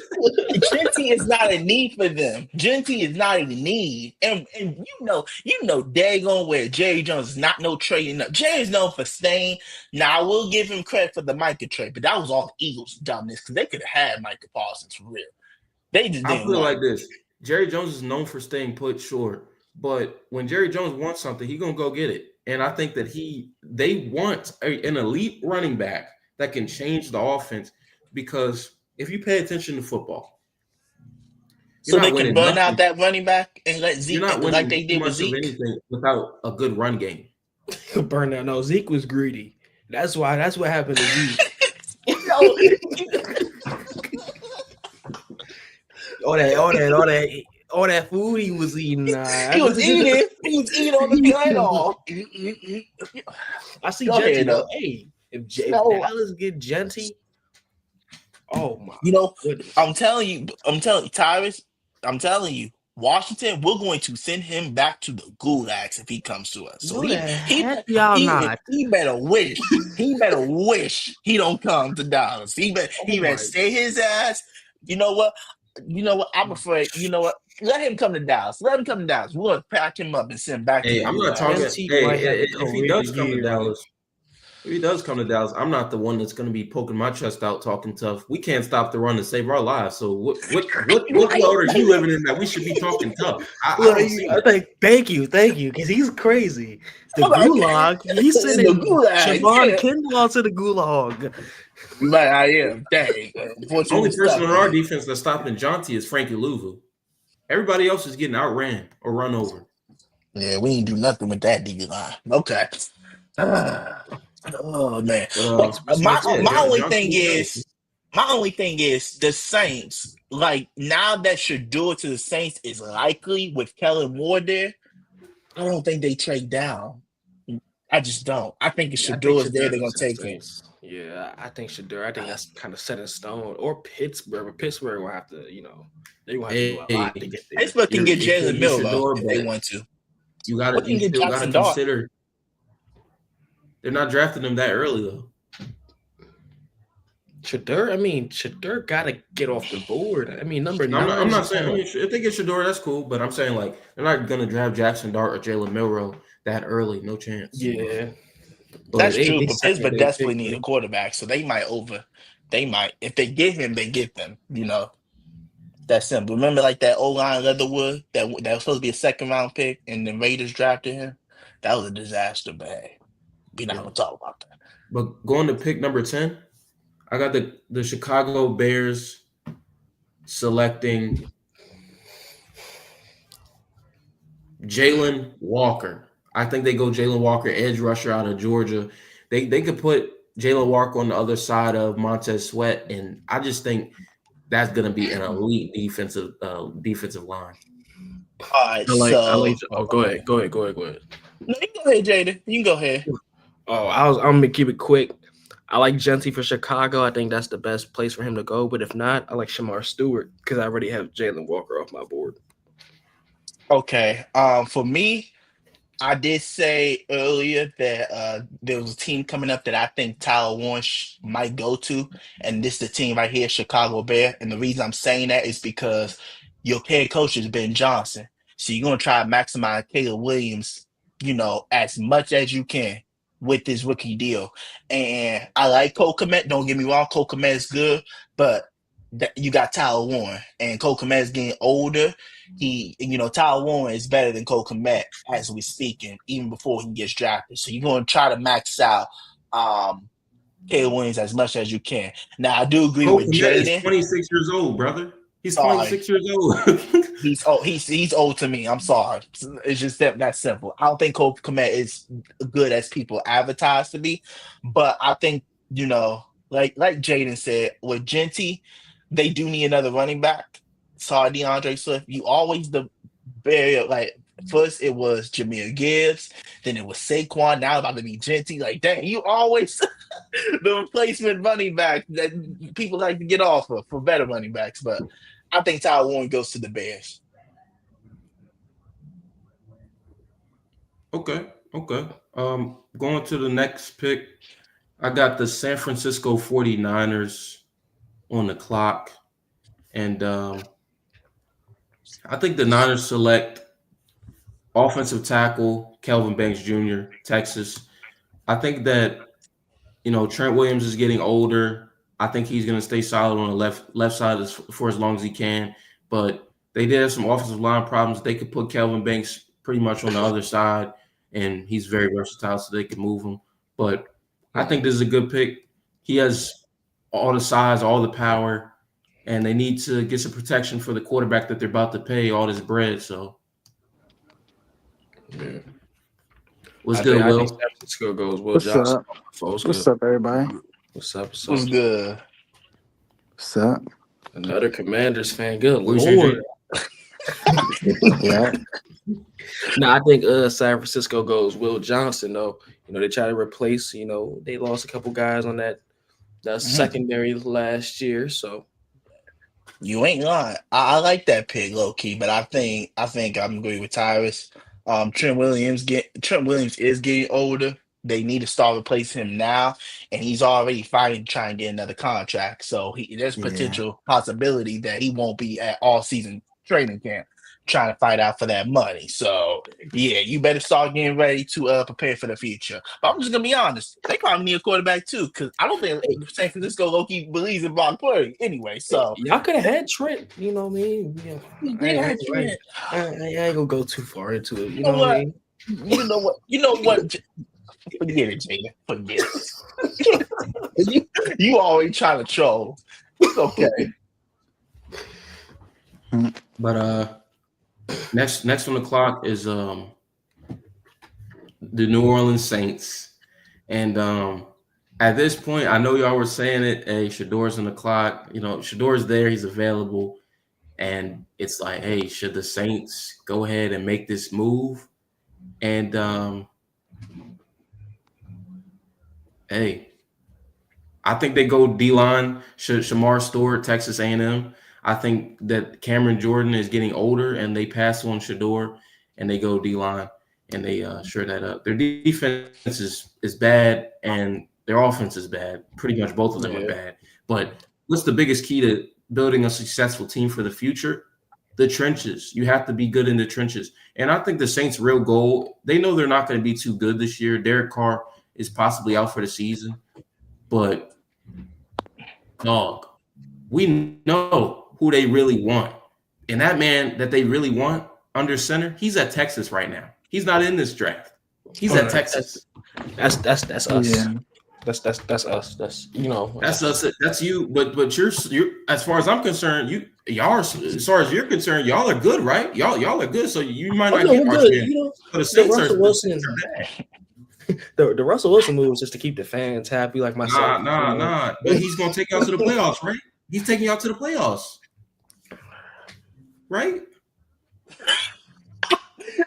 Genty is not a need for them. Genty is not a need, and you know, daggone where Jerry Jones is not no trading up. Jerry's known for staying. Now I will give him credit for the Micah trade, but that was all the Eagles' dumbness because they could have had Micah Parsons for real. They just didn't. I feel like this. Jerry Jones is known for staying put short, but when Jerry Jones wants something, he's gonna go get it. And I think that they want an elite running back that can change the offense, because if you pay attention to football, so they can burn out that running back and let Zeke like they did with Zeke without a good run game. Burn out. No, Zeke was greedy. That's what happened to Zeke. All that food he was eating. He was eating on the night off. I see Genty though. Hey, if Dallas get Genty, oh my! Goodness. I'm telling you, Tyrus. I'm telling you, Washington. We're going to send him back to the gulags if he comes to us. So he better wish. He better wish he don't come to Dallas. He better stay his ass. You know what? I'm afraid. You know what? Let him come to Dallas. We're going to pack him up and send him back. I'm not talking. If he does come to Dallas, If he does come to Dallas, I'm not the one that's going to be poking my chest out, talking tough. We can't stop the run to save our lives. So what world are you living in that we should be talking tough? I don't see it. Thank you, because he's crazy. The Okay. gulag, he's sending The gulag, Siobhan yeah. Kindle to the gulag. But I am. Dang. The only person on our defense that's stopping Jonty is Frankie Louvu. Everybody else is getting outran or run over. Yeah, we ain't do nothing with that D line. Okay. Oh man. My only thing is the Saints. Like now that Shedeur to the Saints is likely with Kellen Moore there, I don't think they trade down. I just don't. I think if Shedeur is there, they're gonna take it. Yeah, I think Shedeur. I think that's kind of set in stone. Or Pittsburgh. But Pittsburgh will have to, they will have to do a lot to get there. Pittsburgh can get Jalen Milroe if they want to. You still gotta consider. They're not drafting him that early though. Shedeur gotta get off the board. Number 9. I'm not saying. If they get Shedeur, that's cool. But I'm saying like they're not gonna draft Jackson Dart or Jalen Milroe that early. No chance. Yeah, that's true. But Pittsburgh desperately need a quarterback, so they might if they get him, they get them. That's simple. Remember, like that O-line Leatherwood that was supposed to be a second round pick, and the Raiders drafted him. That was a disaster, but hey, we're not gonna talk about that. But going to pick number 10, I got the Chicago Bears selecting Jalen Walker. I think they go Jalen Walker, edge rusher out of Georgia. They could put Jalen Walker on the other side of Montez Sweat, and I just think that's going to be an elite defensive line. All right, go ahead. No, you go ahead, Jaden. You can go ahead. Oh, I'm gonna keep it quick. I like Genty for Chicago. I think that's the best place for him to go. But if not, I like Shamar Stewart because I already have Jalen Walker off my board. Okay. For me, I did say earlier that there was a team coming up that I think Tyler Warren might go to, and this is the team right here, Chicago Bear. And the reason I'm saying that is because your head coach is Ben Johnson, so you're gonna try to maximize Caleb Williams, as much as you can with this rookie deal. And I like Cole Kmet. Don't get me wrong, Cole Kmet is good, but you got Tyler Warren, and Cole Kmet is getting older. Tyler Warren is better than Cole Kmet as we're speaking, even before he gets drafted. So you're going to try to max out Caleb Williams as much as you can. Now, I do agree with Jaden. He's 26 years old, brother. He's 26 years old. He's old to me. I'm sorry. It's just that simple. I don't think Cole Kmet is good as people advertise to be, but I think like Jaden said, with Genty, they do need another running back. Sorry, DeAndre Swift. You always first it was Jahmyr Gibbs, then it was Saquon. Now about to be Genty. Like, dang, you always the replacement running back that people like to get off of for better running backs. But I think Tyler Warren goes to the Bears. Okay. Going to the next pick, I got the San Francisco 49ers on the clock. And I think the Niners select offensive tackle Kelvin Banks Jr., Texas. I think that, Trent Williams is getting older. I think he's going to stay solid on the left side for as long as he can. But they did have some offensive line problems. They could put Kelvin Banks pretty much on the other side, and he's very versatile, so they could move him. But I think this is a good pick. He has all the size, all the power, and they need to get some protection for the quarterback that they're about to pay all this bread. So, yeah. What's good, Will? San Francisco goes Will Johnson. What's up, everybody? What's up? What's good? What's up? Another Commanders fan. Good Lord. Yeah. No, I think San Francisco goes Will Johnson, though. They try to replace, they lost a couple guys on that secondary last year. So you ain't lying. I like that pick, low key, but I think I'm agree with Tyrus. Trent Williams is getting older. They need to start replacing him now, and he's already fighting trying to get another contract. So there's potential possibility that he won't be at all season training camp. trying to fight out for that money. So yeah, you better start getting ready to prepare for the future. But I'm just gonna be honest, they probably need a quarterback too, because I don't think San Francisco low-key believes in Brock Purdy anyway. So Y'all could have had Trent, you know what I mean? Yeah. I ain't gonna go too far into it. You know what I mean? You know what? You know what? Forget it, Jada. Forget it. you always trying to troll. It's okay. But next on the clock is the New Orleans Saints, and at this point, I know y'all were saying it. Hey, Shador's on the clock. You know, Shador's there. He's available, and it's like, hey, should the Saints go ahead and make this move? And hey, I think they go D-line, Shamar Stewart, Texas A&M. I think that Cameron Jordan is getting older, and they pass on Shador, and they go D-line, and they shore that up. Their defense is bad, and their offense is bad. Pretty much both of them are bad. But what's the biggest key to building a successful team for the future? The trenches. You have to be good in the trenches. And I think the Saints' real goal, they know they're not going to be too good this year. Derek Carr is possibly out for the season. But, dog, we know who they really want. And that man that they really want under center, he's at Texas right now. He's not in this draft. He's at Texas. That's us. Yeah. That's us. That's That's us. That's you. But you're as far as I'm concerned, y'all are, as far as you're concerned, y'all are good, right? Y'all are good. So you might not get our chance. But the Saints Russell Wilson. The Russell Wilson move is just to keep the fans happy, like myself. Nah. But he's gonna take y'all to the playoffs, right? He's taking y'all to the playoffs, right?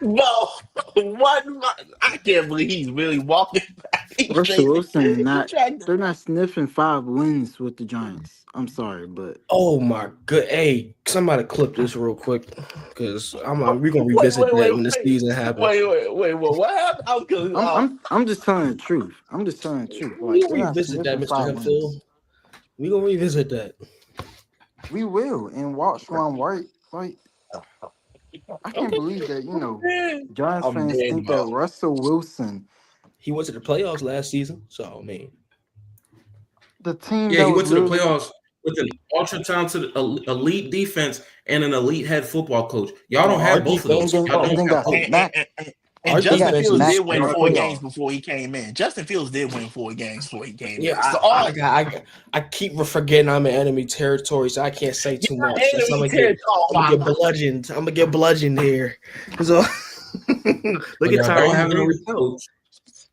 No, I can't believe he's really walking back. Russell Wilson they're not sniffing 5 wins with the Giants. I'm sorry, but Oh my god! Hey, somebody clip this real quick because we're gonna revisit that when the season happens. Wait, what happened? I'm just telling the truth. I'm just telling the truth. We Like, gonna revisit that, Mr. Hemphill. We gonna revisit that. we will. And watch Ron White. Like, I can't believe that, Giants I'm fans dead, think bro. that Russell Wilson, He went to the playoffs last season, so I mean, the team Yeah, that he was went to the literally- playoffs with an ultra talented elite defense and an elite head football coach. Y'all don't have both of those. Y'all don't then have got both. Mac. And Justin defense Fields is did win in the 4 playoffs. games before he came in. Justin Fields did win 4 games before he came yeah, in. So I keep forgetting I'm in enemy territory, so I can't say too You're much. enemy I'm territory. gonna get bludgeoned. I'm gonna get bludgeoned here. So look at Y'all Tyree. don't have an elite coach.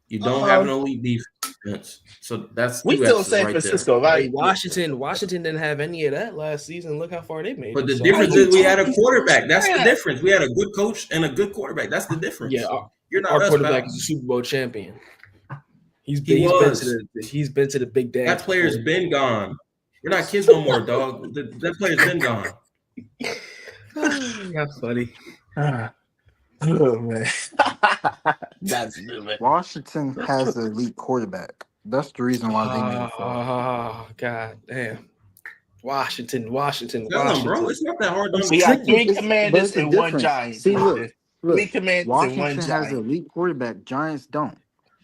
You don't have an elite defense. So that's We 2 still X's San right Francisco, there. right? Washington didn't have any of that last season. Look how far they made. But it. the So- difference is we had a quarterback. That's the difference. We had a good coach and a good quarterback. That's the difference. Yeah, You're not our us, quarterback pal. is a Super Bowl champion. He's He been was. to the big dance. That player's before. been gone. We're not kids no more, dog. That player's been gone. That's funny. Oh man, that's good, man. Washington has an elite quarterback. That's the reason why they made it far. Oh god damn. Washington. Tell them, bro. It's not that hard to We got understand. 3 But Commanders it's a and 1 difference. Giant. See, look, 3 Commanders and 1 Washington has an Giant. elite quarterback. Giants don't.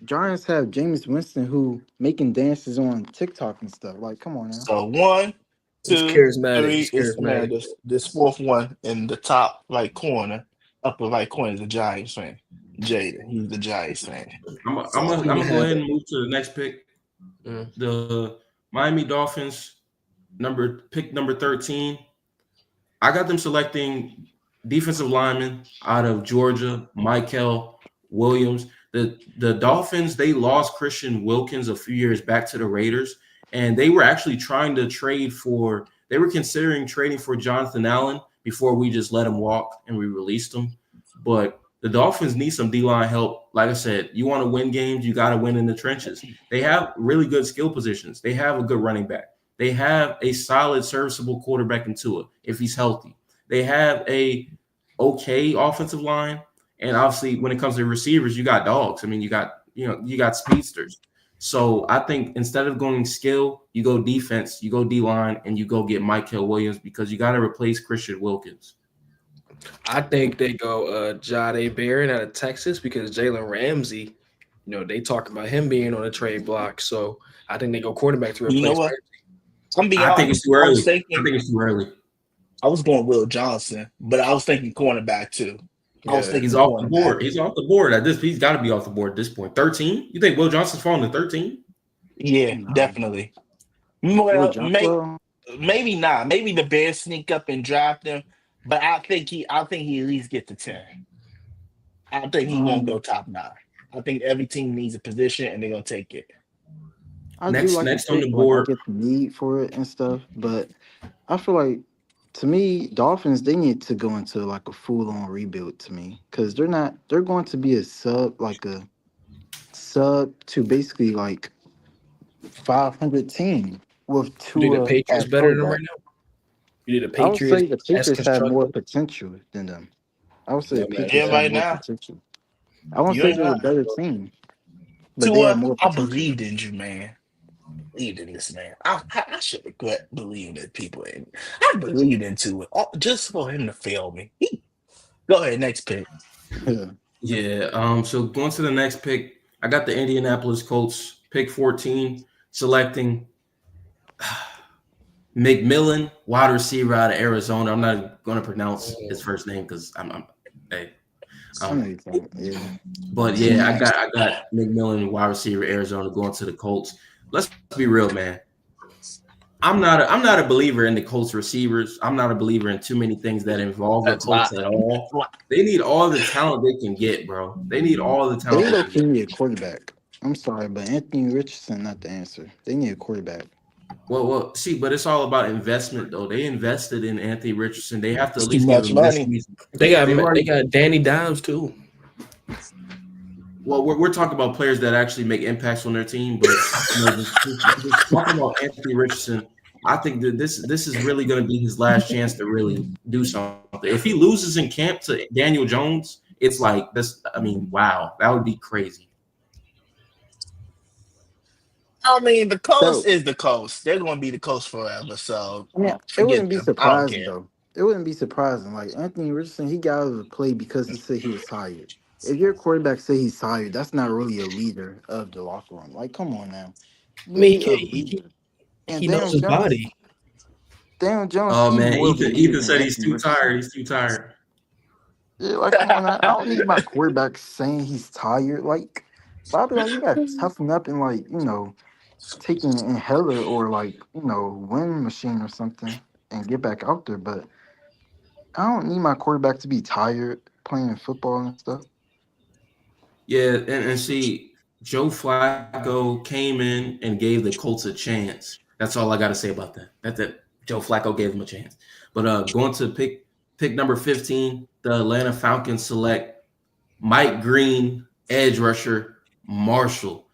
Giants have Jameis Winston who making dances on TikTok and stuff. Like, come on now. So 1, It's 2, charismatic. 3 It's is charismatic. Commanders. This 4th one in the top right corner, upper right corner is the Giants fan. Jaden, he's the Giants fan. I'm gonna go ahead and move to the next pick. The Miami Dolphins, pick number 13. I got them selecting defensive lineman out of Georgia, Michael Williams. The Dolphins, they lost Christian Wilkins a few years back to the Raiders, and they were actually trying to they were considering trading for Jonathan Allen before we just let him walk and we released him. But the Dolphins need some D-line help. Like I said, you want to win games, you got to win in the trenches. They have really good skill positions. They have a good running back. They have a solid, serviceable quarterback in Tua if he's healthy. They have a okay offensive line. And obviously, when it comes to receivers, you got dogs. I mean, you got speedsters. So I think instead of going skill, you go defense, you go D-line, and you go get Michael Williams because you got to replace Christian Wilkins. I think they go Jahdae Barron out of Texas because Jalen Ramsey, they talk about him being on the trade block. So I think they go quarterback to You know replace what? Ramsey. I'm be I think it's honest. too I was early. I thinking think it's too early. I was going Will Johnson, but I was thinking cornerback too. I was Yeah. He's thinking off the cornerback. board. He's off the board at this. He's got to be off the board at this point. 13. You think Will Johnson's falling to 13? Yeah, Nah. definitely. Will Well, Johnson, maybe not. Maybe the Bears sneak up and draft him, but I think he at least get to 10. I think he won't go top 9. I think every team needs a position and they're gonna take it. I do Next like the on the pick. Like, I board. get the need for it and stuff, but I feel like, to me, Dolphins, they need to go into like a full-on rebuild to me, because they're going to be a sub to basically like 500 team with You think the Tua Patriots at better than them right quarterback. now? You think the I would say the Patriots as Patriots have more constructed? potential than them. I would say Yeah, the man. Patriots Yeah, have right more now. potential. I won't You say ain't they're a got better team, but they have Tua. more I potential. believed in you, man. Believed in this man. I should regret believing in people. I believed into it just for him to fail me. Go ahead, next pick. Yeah. Yeah. So going to the next pick, I got the Indianapolis Colts, pick 14, selecting McMillan, wide receiver out of Arizona. I'm not going to pronounce his first name because hey. I know you think, yeah. But yeah, I got McMillan, wide receiver, Arizona, going to the Colts. Let's be real, man. I'm not a believer in the Colts receivers. I'm not a believer in too many things that involve the That's why. Colts at all. They need all the talent they can get, bro. They need all the They talent they low can key get. need a quarterback. I'm sorry, but Anthony Richardson not the answer. They need a quarterback. Well, see, but it's all about investment, though. They invested in Anthony Richardson. They have to It's at too least give much him this money. season. They already- got Danny Dimes too. Well, we're talking about players that actually make impacts on their team, but just talking about Anthony Richardson, I think that this is really going to be his last chance to really do something. If he loses in camp to Daniel Jones, it's like this. I mean, wow, that would be crazy. I mean, the coast So, is the coast. They're going to be the coast forever. So I mean, it forget wouldn't be them. I don't surprising care. though. It wouldn't be surprising. Like Anthony Richardson, he got out of the play because he said he was tired. If your quarterback say he's tired, that's not really a leader of the locker room. Like, come on now. You I mean, need a leader. And he knows his body. Daniel Jones, Oh he's man, more of a leader Ethan than said he's Anthony too Richardson. tired. He's too tired. Yeah, like come on now. I don't need my quarterback saying he's tired. Like, Bobby, like you gotta toughen up and like, take an inhaler or like, wind machine or something and get back out there. But I don't need my quarterback to be tired playing football and stuff. Yeah, and see, Joe Flacco came in and gave the Colts a chance. That's all I got to say about that. That's it. Joe Flacco gave them a chance. But going to pick number 15, the Atlanta Falcons select Mike Green, edge rusher, Marshall.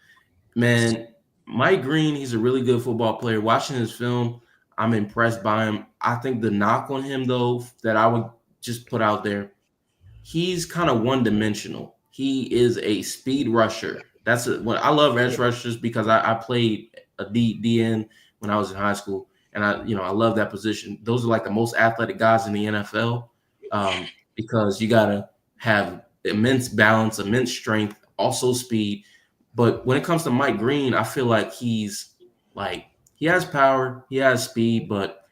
Man, Mike Green, he's a really good football player. Watching his film, I'm impressed by him. I think the knock on him, though, that I would just put out there, he's kind of one-dimensional. He is a speed rusher. What I love edge rushers because I played a DN when I was in high school, and I love that position. Those are like the most athletic guys in the NFL because you gotta have immense balance, immense strength, also speed. But when it comes to Mike Green, I feel like he has power, he has speed, but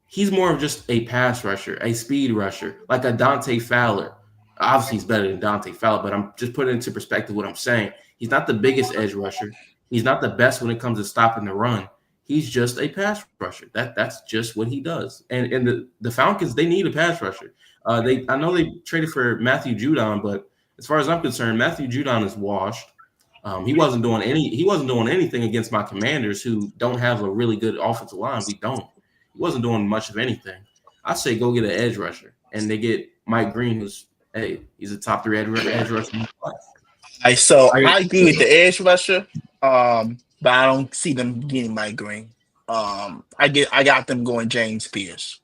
he's more of just a pass rusher, a speed rusher, like a Dante Fowler. Obviously, he's better than Dante Fowler, but I'm just putting into perspective what I'm saying. He's not the biggest edge rusher. He's not the best when it comes to stopping the run. He's just a pass rusher. That's just what he does. And the Falcons, they need a pass rusher. I know they traded for Matthew Judon, but as far as I'm concerned, Matthew Judon is washed. He wasn't doing anything against my Commanders, who don't have a really good offensive line. We don't. He wasn't doing much of anything. I say go get an edge rusher, and they get Mike Green, he's a top 3 edge rusher. So I agree with the edge rusher, but I don't see them getting Mike Green. I got them going James Pierce.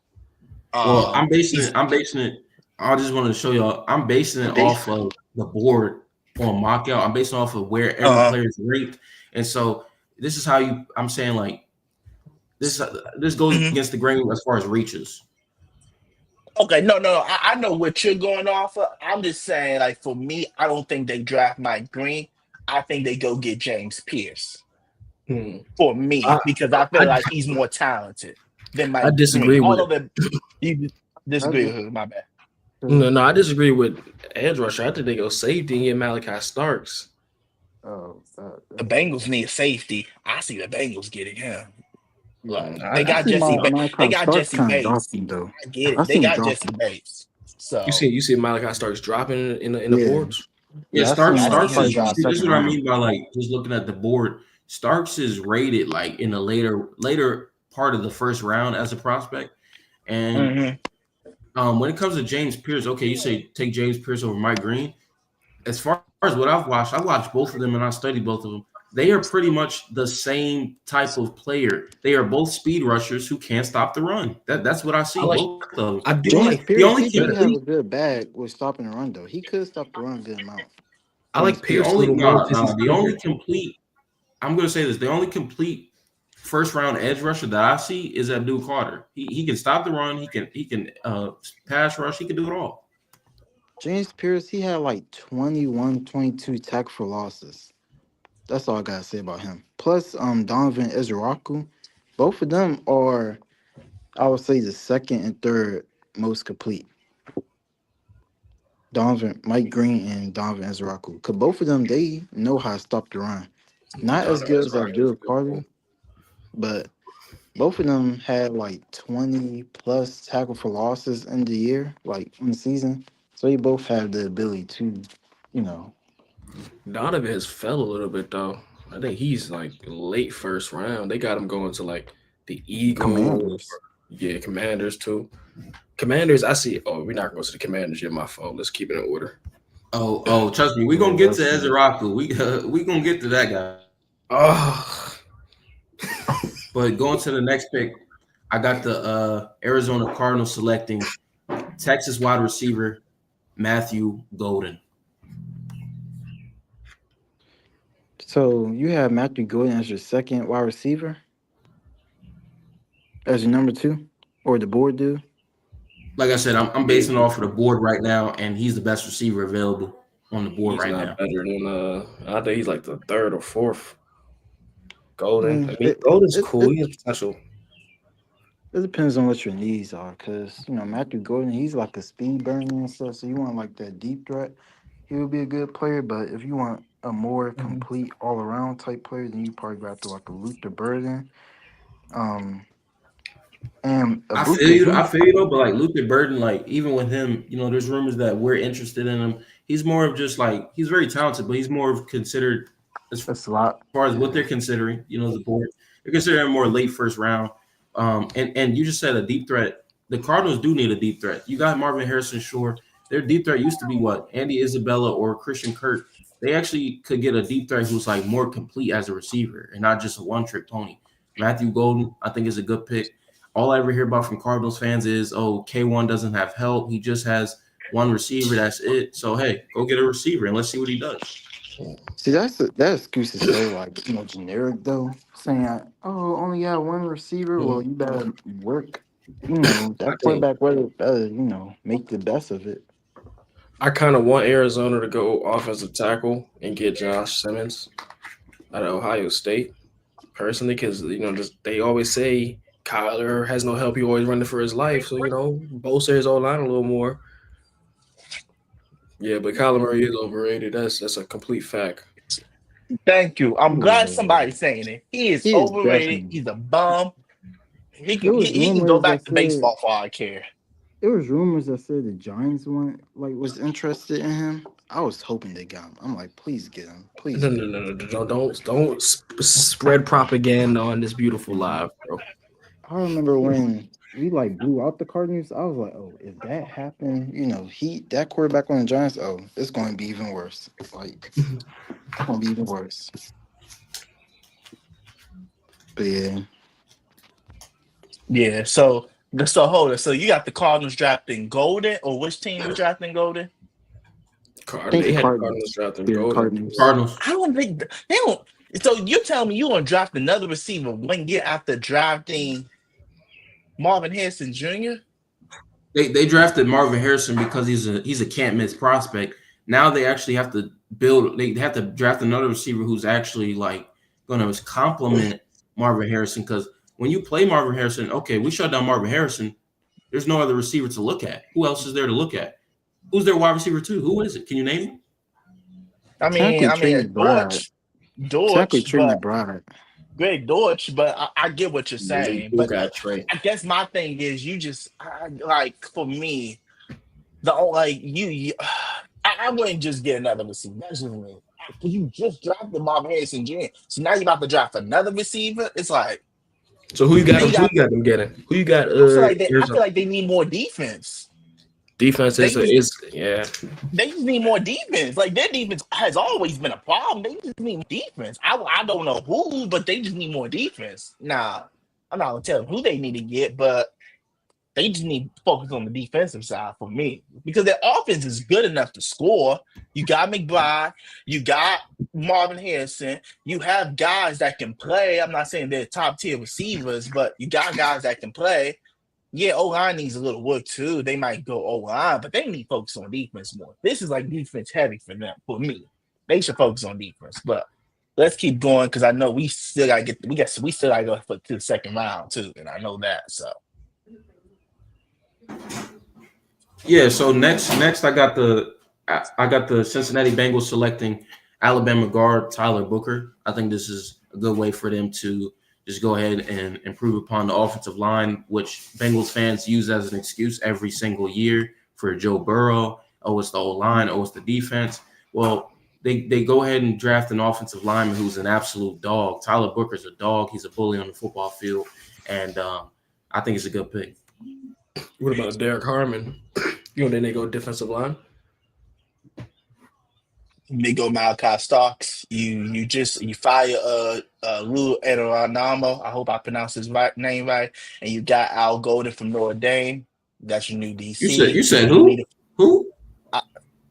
Well, I'm basing it. I just wanted to show y'all. I'm basing it off of the board on Mockout. I'm basing it off of where every player is ranked, and so this is how I'm saying like this goes against the grain as far as reaches. Okay, no. I know what you're going off of. I'm just saying, like for me, I don't think they draft Mike Green. I think they go get James Pierce Hmm. for me I, because I feel I like he's more talented than I Mike Green. disagree with Although it. that you I disagree just with who, my bad. No, I disagree with edge rusher. I think they go safety and get Malachi Starks. oh The Bengals need a safety. I see the Bengals getting him. Like I, they I I got see Jesse, my think they Malachi got Starks Jesse kind of Bates. dropping though. I get I it. They see him got Jesse dropping. Bates. you So see Malachi Starks dropping in the Yeah, boards. Yeah, yeah, I see Starks. him I see Starks him probably is. going drop. See, this is second what I round. mean by like just looking at the board. Starks is rated like in the later part of the first round as a prospect, and Hmm. when it comes to James Pierce, okay, you say take James Pierce over Mike Green. As far as what I watched both of them and I studied both of them. They are pretty much the same type of player. They are both speed rushers who can't stop the run. That's what I I see. like both of them. I do James like The Pierce, only he do have complete a good bag with stopping the run though. He could stop the run a good amount. I James like the Pierce a Pierce. only little more no because he's no the only quicker. complete I'm going to say this. The only complete first round edge rusher that I see is Abdul Carter. He can stop the run. He can pass rush. He can do it all. James Pierce, he had like 21, 22 tackle for losses. That's all I gotta say about him. Plus, Donovan Ezraku, both of them are, I would say, the second and third most complete. Donovan, Mike Green, and Donovan Ezraku. Cause both of them, they know how to stop the run. Not as Donovan good is as right. That's Abdul a good Carter, point. but both of them had like 20 plus tackle for losses in the year, like in the season. So they both have the ability to, you know, Donovan has fell a little bit though. I think he's like late first round. They got him going to like the Eagles. commanders. Yeah, Commanders too. Commanders, I see. Oh, we're not going to the Commanders yet. My fault. Let's keep it in order. Oh, trust me, we're Yeah, gonna get to that's Ezraku. We gonna get to that guy. Oh, But going to the next pick, I got the Arizona Cardinals selecting Texas wide receiver Matthew Golden. so you have Matthew Golden as your second wide receiver, as your number two, or the board do. Like I said, I'm basing it off of the board right now, and he's the best receiver available on the board he's right not now. better than I think he's like the third or fourth. Golden. I Mm, mean, it, Golden's it, cool. it, He has potential. it depends on what your needs are, cause Matthew Golden, he's like a speed burner and stuff. So you want like that deep threat, he would be a good player. But if you want a more complete all around type player, then you probably got to like a Luther Burden. Um, and Abuka, I he feel you though, but like Luther Burden, like even with him, there's rumors that we're interested in him. He's more of just like he's very talented, but he's more of considered as that's a lot. far as what Yeah. they're considering. The board they're considering more late first round. And you just said a deep threat. The Cardinals do need a deep threat. You got Marvin Harrison Shore. Their deep threat used to be what Andy Isabella or Christian Kirk. They actually could get a deep threat who's like more complete as a receiver and not just a one trick pony. Matthew Golden, I think, is a good pick. All I ever hear about from Cardinals fans is, oh, K1 doesn't have help. He just has one receiver. That's it. So, hey, go get a receiver and let's see what he does. See, that excuse is so like generic though. Saying, "Oh, only got one receiver." Well, you better work. I That think quarterback better make the best of it. I kind of want Arizona to go offensive tackle and get Josh Simmons out of Ohio State personally, because they always say Kyler has no help. He always running for his life. So bolster his old line a little more. Yeah, but Kyler Murray is overrated. That's a complete fact. Thank you. I'm He is glad overrated. somebody's saying it. He is He is overrated. definitely. He's a bum. He There can he, was he can go rumors back that to said baseball for all I care. the Giants was interested in him. I was hoping they got him. I'm like, please get him, please No, get no, him. no, no, no, don't spread propaganda on this beautiful live, bro. I remember when we blew out the Cardinals. I was like, oh, if that happened, that quarterback on the Giants, oh, it's going to be even worse. Like, it's going to be even worse. But yeah, Yeah. So hold it. So you got the Cardinals drafting Golden, or which team was drafting Golden? I think They the had the Cardinals Cardinals. drafting Yeah, Golden. Cardinals. Cardinals. I don't think they don't. So you're telling me you want to draft another receiver 1 year after drafting Marvin Harrison Jr.? They drafted Marvin Harrison because he's a can't miss prospect. Now they actually have to build. They have to draft another receiver who's actually like going to complement Marvin Harrison. Because when you play Marvin Harrison, okay, we shut down Marvin Harrison. There's no other receiver to look at. Who else is there to look at? Who's their wide receiver too? Who is it? Can you name him? Technically, Trey Dortch, Trey but McBride. Greg Dortch, but I get what you're Yeah, saying. you But got Trey. I guess my thing is, like for me, I wouldn't just get another receiver. That's just me. Because you just drafted Marvin Harrison Jr. So now you're about to draft another receiver. It's like So who you got? they Who got. you got them getting? Who you got? I feel like they need more defense. Defense They is yeah. They just need more defense. Like their defense has always been a problem. They just need defense. I don't know who, but they just need more defense. Nah, I'm not gonna tell them who they need to get, but they just need to focus on the defensive side for me because their offense is good enough to score. You got McBride, you got Marvin Harrison, you have guys that can play. I'm not saying they're top tier receivers, but you got guys that can play. Yeah, O-line needs a little work too. They might go O-line, but they need to focus on defense more. This is like defense heavy for them, for me. They should focus on defense. But let's keep going because I know we still gotta go to the second round too, and I know that. So Yeah. So next I got the Cincinnati Bengals selecting Alabama guard Tyler Booker. I think this is a good way for them to just go ahead and improve upon the offensive line, which Bengals fans use as an excuse every single year for Joe Burrow. Oh, it's the O-line. Oh, it's the defense. Well, they go ahead and draft an offensive lineman who's an absolute dog. Tyler Booker's a dog. He's a bully on the football field, and I think it's a good pick. What about Derek Harmon? Then they go defensive line. they go Malachi Starks. You fire Lou Edoranamo. I hope I pronounced his name right. And you got Al Golden from Notre Dame. That's your new DC. You said who? Who?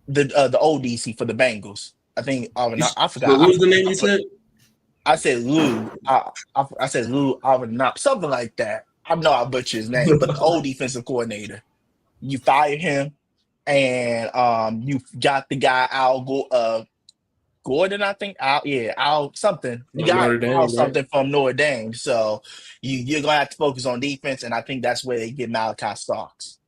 The old DC for the Bengals. I think I forgot. What was the name you said? I said Lou. I said Lou Avenap, something like that. I know I butchered his name, but the old defensive coordinator. You fire him, and you got the guy Gordon, I think. Al something. You got Notre Dame, Al something from Notre Dame. So you're gonna have to focus on defense, and I think that's where they get Malachi Starks.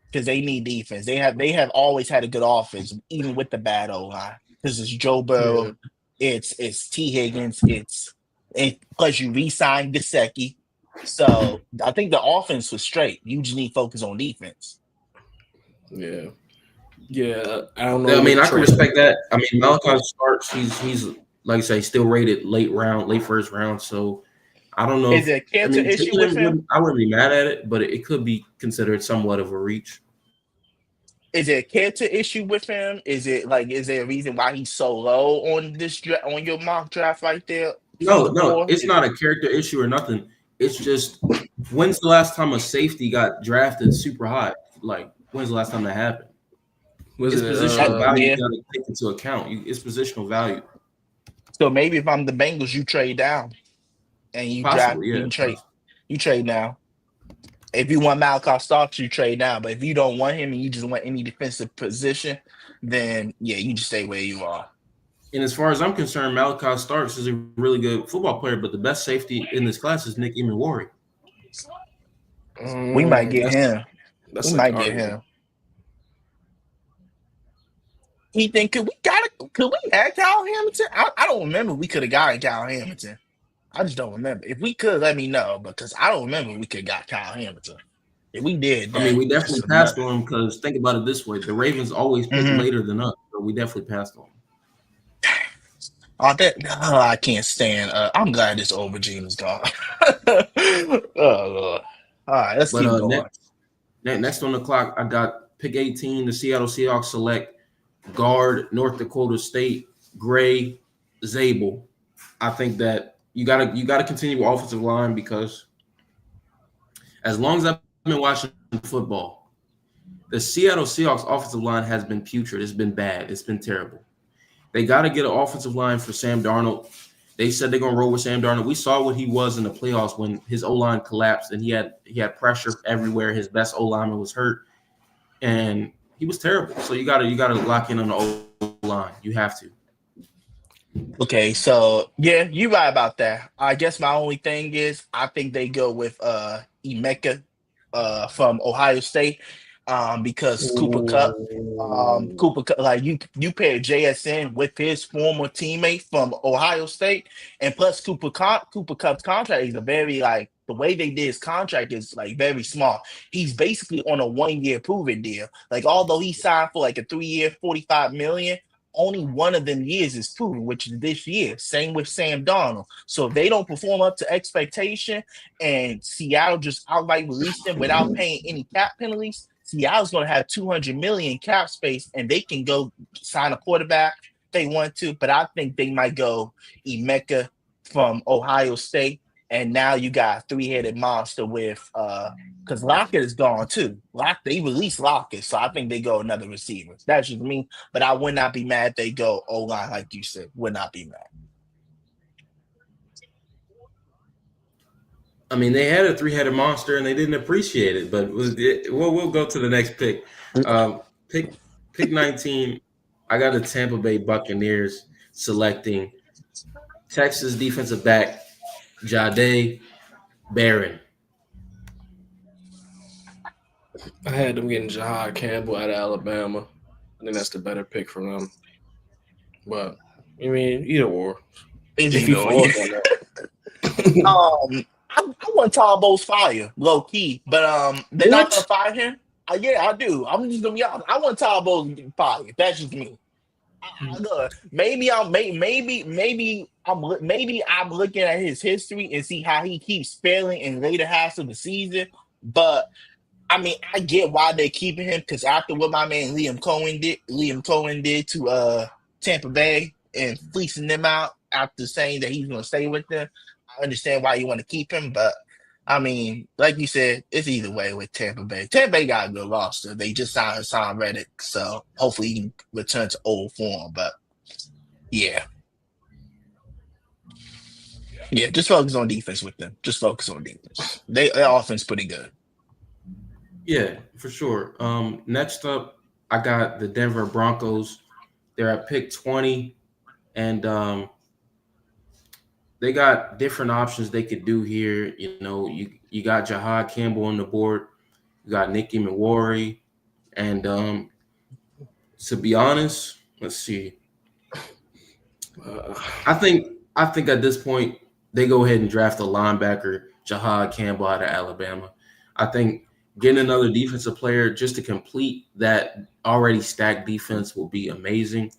Because they need defense. They have always had a good offense, even with the bad O-line. Because it's Joe Burrow, it's T. Higgins, plus you re-signed Gesicki. So I think the offense was straight. You just need to focus on defense. Yeah. I don't know. I mean, I can respect that. I mean, Malachi Starks, he's like I say, still rated late first round. So I don't know. Is there a cancer issue with him? I wouldn't be mad at it, but it could be considered somewhat of a reach. Is there a character issue with him? Is there a reason why he's so low on this on your mock draft right there? No, it's not a character issue or nothing. It's just when's the last time a safety got drafted super high? Like when's the last time that happened? It's positional value you got to take into account. It's positional value. So maybe if I'm the Bengals, you trade down and you you trade now. If you want Malachi Starks, you trade now. But if you don't want him and you just want any defensive position, then you just stay where you are. And as far as I'm concerned, Malachi Starks is a really good football player, but the best safety in this class is Nick Emmanwori. We might get him. We might get him. Ethan, could we add Kyle Hamilton? I don't remember we could have gotten Kyle Hamilton. I just don't remember. If we could, let me know, because I don't remember we could have got Kyle Hamilton. If we did, I mean, we definitely passed on him because think about it this way: the Ravens always pick later than us, so we definitely passed on him. I can't stand. I'm glad this aubergine is gone. Oh Lord! All right, let's keep going. Next on the clock, I got pick 18. The Seattle Seahawks select guard North Dakota State Gray Zabel. I think that you gotta continue with offensive line because as long as I've been watching football, the Seattle Seahawks offensive line has been putrid. It's been bad. It's been terrible. They got to get an offensive line for Sam Darnold. They said they're gonna roll with Sam Darnold. We saw what he was in the playoffs when his O-line collapsed and he had pressure everywhere. His best O-lineman was hurt, and he was terrible. So you gotta lock in on the O-line. You have to. Okay, so yeah, you're right about that. I guess my only thing is I think they go with Emeka from Ohio State because Cooper Cup, like you pair JSN with his former teammate from Ohio State, and plus Cooper Cup's contract is a very like the way they did his contract is like very small. He's basically on a 1-year proven deal. Like although he signed for like a 3-year, $45 million. Only one of them years is proven, which is this year. Same with Sam Darnold. So if they don't perform up to expectation and Seattle just outright release them without paying any cap penalties, Seattle's going to have $200 million cap space and they can go sign a quarterback if they want to. But I think they might go Emeka from Ohio State. And now you got a 3-headed monster with because Lockett is gone too. They released Lockett, so I think they go another receiver. That's just me, but I would not be mad if they go O-line, like you said. Would not be mad. I mean, they had a 3-headed monster and they didn't appreciate it. But we'll go to the next pick. Pick 19. I got the Tampa Bay Buccaneers selecting Texas defensive back Jahdae Barron. I had them getting Jahad Campbell out of Alabama. I think that's the better pick for them. But I mean, either or. If you fall on that. I want Todd Bowles fire, low key, but they're not gonna fire him. Yeah, I do. I'm just gonna be honest. I want Todd Bowles to get fired. That's just me. Maybe I'm looking at his history and see how he keeps failing in later halves of the season. But I mean, I get why they're keeping him because after what my man Liam Cohen did to Tampa Bay and fleecing them out after saying that he's going to stay with them, I understand why you want to keep him. But I mean, like you said, it's either way with Tampa Bay. Tampa Bay got a good roster. They just signed Reddick, so hopefully he can return to old form. But yeah, just focus on defense with them. Just focus on defense. Their offense pretty good. Yeah, for sure. Next up, I got the Denver Broncos. They're at pick 20, and they got different options they could do here. You know, you got Jahad Campbell on the board. You got Nicky Mawari. And to be honest, let's see. I think at this point, they go ahead and draft a linebacker, Jahad Campbell out of Alabama. I think getting another defensive player just to complete that already stacked defense will be amazing.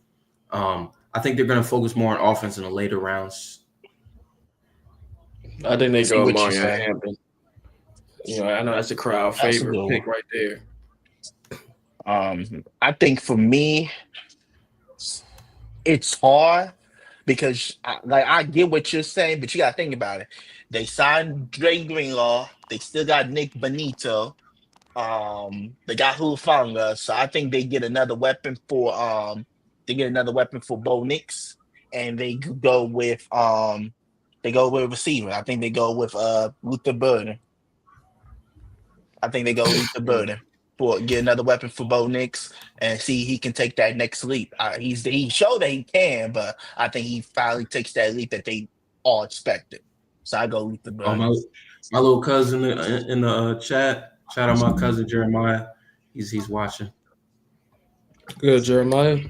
I think they're going to focus more on offense in the later rounds. I think they go Mario Hampton. You know, I know that's a crowd favorite pick right there. I think for me, it's hard because I get what you're saying, but you got to think about it. They signed Dre Greenlaw. They still got Nick Bonito. They got Hufanga. So I think they get another weapon for Bo Nix, and they go with receiver. I think they go with Luther Burden. For get another weapon for Bo Nix and see he can take that next leap. He showed that he can, but I think he finally takes that leap that they all expected. So I go Luther Burden. My little cousin in the chat. Shout out my cousin Jeremiah. He's watching. Good, Jeremiah.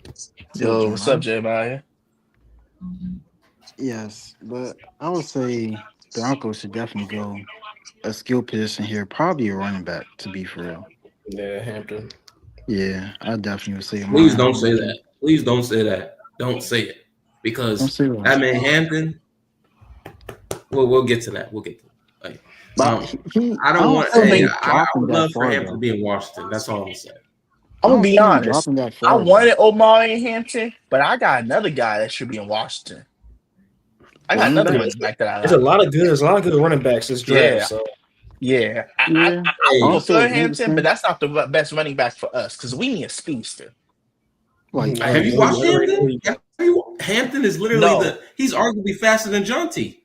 Yo, what's up, Jeremiah? Yes, but I would say Broncos should definitely go a skill position here, probably a running back, to be for real. Yeah, Hampton. Yeah, I definitely would say. Please don't say that. Please don't say that. Don't say it because that man Hampton. We'll get to that. I don't want. I would love for him to be in Washington. That's all I'm saying. I'm gonna be honest. I wanted Omari Hampton, but I got another guy that should be in Washington. I got another running back that I like. There's a lot of good running backs this draft. Yeah. I prefer Hampton, but that's not the best running back for us because we need a speedster. Have you watched Hampton? Hampton is literally No, he's arguably faster than Jonty.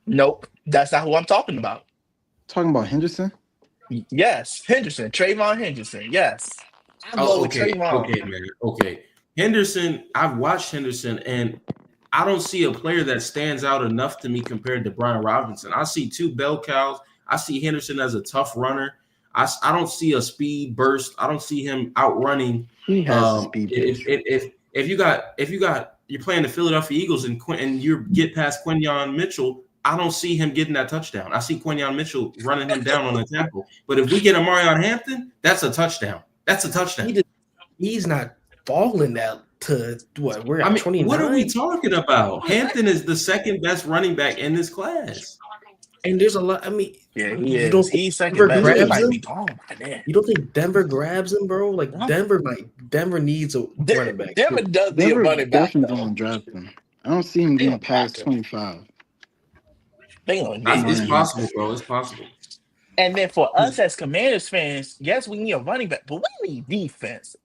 nope, that's not who I'm talking about. Talking about Henderson. Yes, Henderson, Trayvon Henderson. Yes, I go Oh, with okay, Trayvon. man. Okay. Henderson, I've watched Henderson, and I don't see a player that stands out enough to me compared to Brian Robinson. I see two bell cows. I see Henderson as a tough runner. I don't see a speed burst. I don't see him outrunning. He has the speed burst. If you're playing the Philadelphia Eagles and you get past Quinyon Mitchell, I don't see him getting that touchdown. I see Quinyon Mitchell running him down on the tackle. But if we get Amarion Hampton, that's a touchdown. That's a touchdown. He's not falling that to what we're at 29. What are we talking about? Hampton is the second best running back in this class. And there's a lot. I mean, Yeah, he you is. don't He's second Denver best. He grabs might him? be gone by then. You don't think Denver grabs him, bro? Like No. Denver needs a running back. Denver does need a Denver running back. definitely Though. gonna draft him. I don't see him They getting gonna past draft him. 25. They gonna need It's him. possible, bro. It's possible. And then for us as Commanders fans, yes, we need a running back, but we need defense.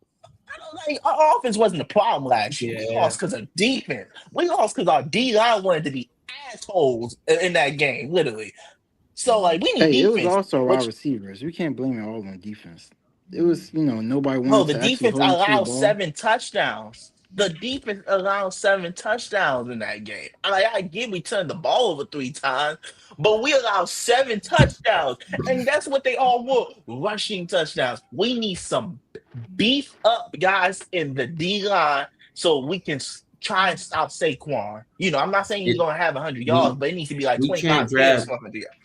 Our offense wasn't the problem last year. We Yeah. lost because of defense. We lost because our D line wanted to be assholes in that game, literally. So we need Hey, it defense. was also which- wide receivers. We can't blame it all on defense. It was, nobody wanted No, the to actually defense hold on to the allowed ball. 7 touchdowns. The defense allowed 7 touchdowns in that game. I get we turned the ball over 3 times, but we allowed 7 touchdowns. And that's what they all were, rushing touchdowns. We need some beef up guys in the D line so we can try and stop Saquon. I'm not saying he's going to have 100 yards, but it needs to be like we 25 can't grab- for 100 yards.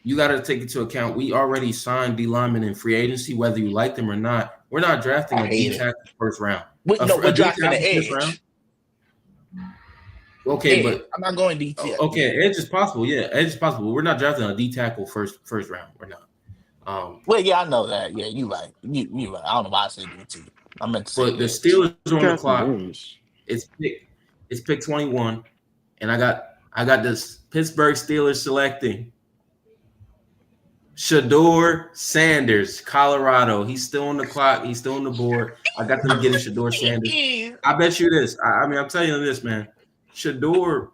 You got to take into account we already signed D linemen in free agency, whether you like them or not. We're not drafting I a hate D it. tackle first round. We're A D drafting the tackle first edge. round? Okay, Edge. but I'm not going DT. okay, edge is possible. Yeah, edge is possible. We're not drafting a D tackle first round. We're not. Well, yeah, I know that. Yeah, you're right. You right. I don't know why I said DT. I meant to say But the edge. Steelers are on the Got some clock. rules. It's pick 21, and I got this Pittsburgh Steelers selecting Shedeur Sanders, Colorado. He's still on the clock. He's still on the board. I got them getting Shedeur Sanders. I bet you this. I mean, I'm telling you this, man. Shedeur,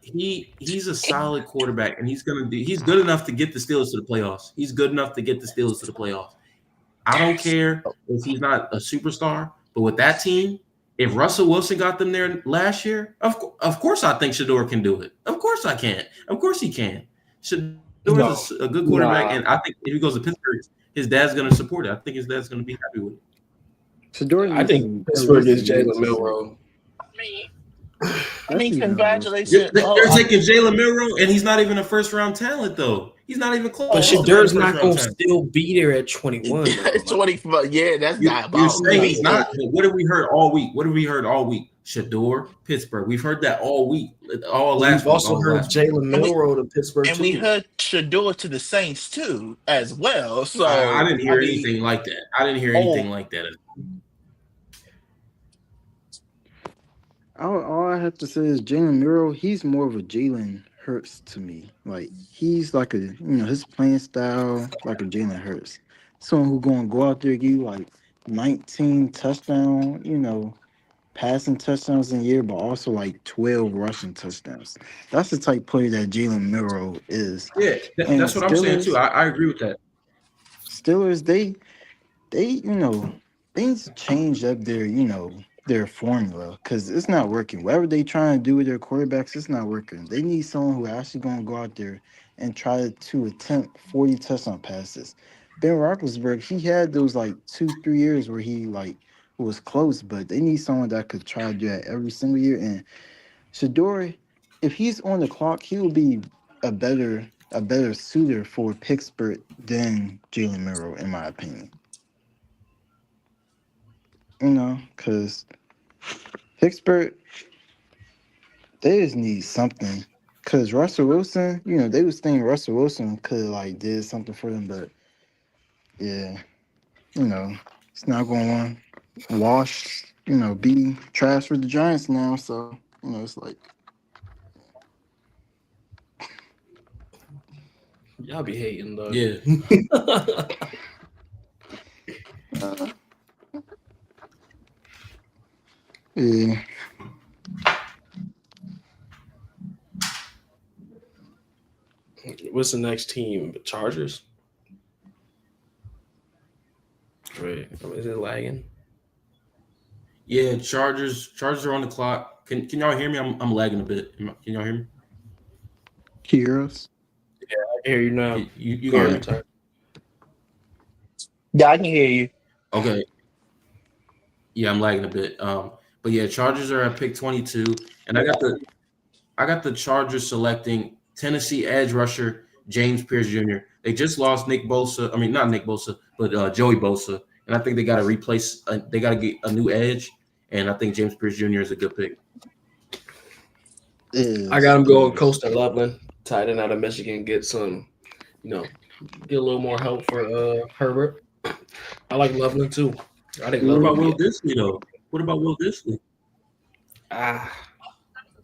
he's a solid quarterback, and he's good enough to get the Steelers to the playoffs. He's good enough to get the Steelers to the playoffs. I don't care if he's not a superstar, but with that team, if Russell Wilson got them there last year, of course I think Shedeur can do it. Of course I can. Of course he can. Shedeur is a good quarterback, and I think if he goes to Pittsburgh, his dad's going to support it. I think his dad's going to be happy with it. Shedeur I think Pittsburgh is Jalen Milroe. I mean, congratulations. They're taking Jalen Milroe, and he's not even a first-round talent, though. He's not even close. But Shadeur's not going to still be there at 21. 24. Yeah, that's You're diabolical. saying he's not. But what have we heard all week? Shedeur, Pittsburgh. We've heard that all week. All last We've also week. heard Jalen Milroe to Pittsburgh, And too. we heard Shedeur to the Saints too, as well. So I didn't hear mean, anything like that. I didn't hear anything like that. All I have to say is Jalen Miro, he's more of a Jalen Hurts to me. Like, he's like his playing style, like a Jalen Hurts. Someone who's going to go out there and give you like 19 touchdown, passing touchdowns in a year, but also like 12 rushing touchdowns. That's the type player that Jalen Miro is. Yeah, And that's what I'm saying too. I agree with that. Steelers, they need to change up their formula because it's not working. Whatever they trying to do with their quarterbacks, it's not working. They need someone who actually going to go out there and try to attempt 40 touchdown passes. Ben Roethlisberger, he had those like 2-3 years where he was close, but they need someone that could try to do that every single year. And Shedeur, if he's on the clock, he will be a better suitor for Pittsburgh than Jalen Miro, in my opinion. Because Pittsburgh, they just need something. Because Russell Wilson, they was thinking Russell Wilson could did something for them, but yeah, it's not going to wash, be trash for the Giants now. So, it's like. Y'all be hating, though. Yeah. Yeah. What's the next team? Chargers. Wait, is it lagging? Yeah, Chargers are on the clock. Can y'all hear me? I'm lagging a bit. Can y'all hear me? Heroes. I hear you now. You Go can hear ahead, me? Ty. Yeah, I can hear you. Okay. Yeah, I'm lagging a bit. But yeah, Chargers are at pick 22, and I got the Chargers selecting Tennessee edge rusher James Pierce Jr. They just lost Nick Bosa. I mean, not Nick Bosa, but Joey Bosa, and I think they got to replace. They got to get a new edge, and I think James Pierce Jr. is a good pick. I got him going Coastal Loveland, tight end out of Michigan. Get some, get a little more help for Herbert. I like Loveland too. I think What about Loveland. Will Dissly though? What about Will Dissly?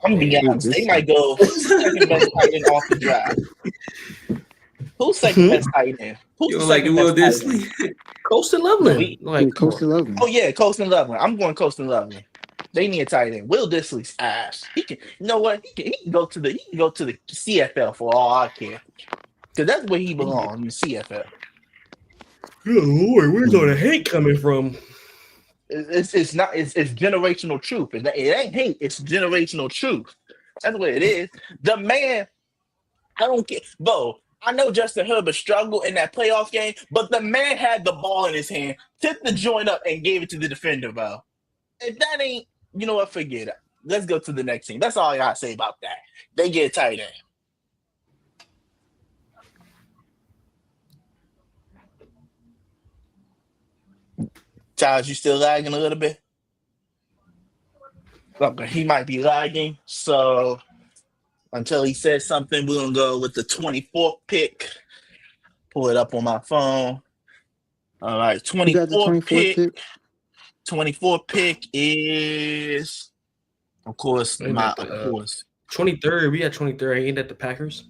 I'm gonna be honest. They might go. Who's the second best tight end off the draft? Who's second best tight end? Who's the second Will best tight Dissly? end? Coastal Loveland. Coastal Loveland. Oh yeah, Coastal Loveland. I'm going Coastal Loveland. They need a tight end. Will Dissly's ass. He can. You know what? He can go to the CFL for all I care. Because that's where he belongs in the CFL. Good Lord, where's all the hate coming from? It's generational truth. It ain't hate. It's generational truth. That's what it is. The man. I don't care, bro. I know Justin Herbert struggled in that playoff game, but the man had the ball in his hand, tipped the joint up, and gave it to the defender, bro. If that ain't, you know what, forget it. Let's go to the next team. That's all I gotta say about that. They get tight end. Charles, you still lagging a little bit? Okay, he might be lagging. So until he says something, we're gonna go with the 24th pick. Pull it up on my phone. All right, 24th pick. 24th pick is, of course, 23rd. We had 23rd. Ain't that the Packers?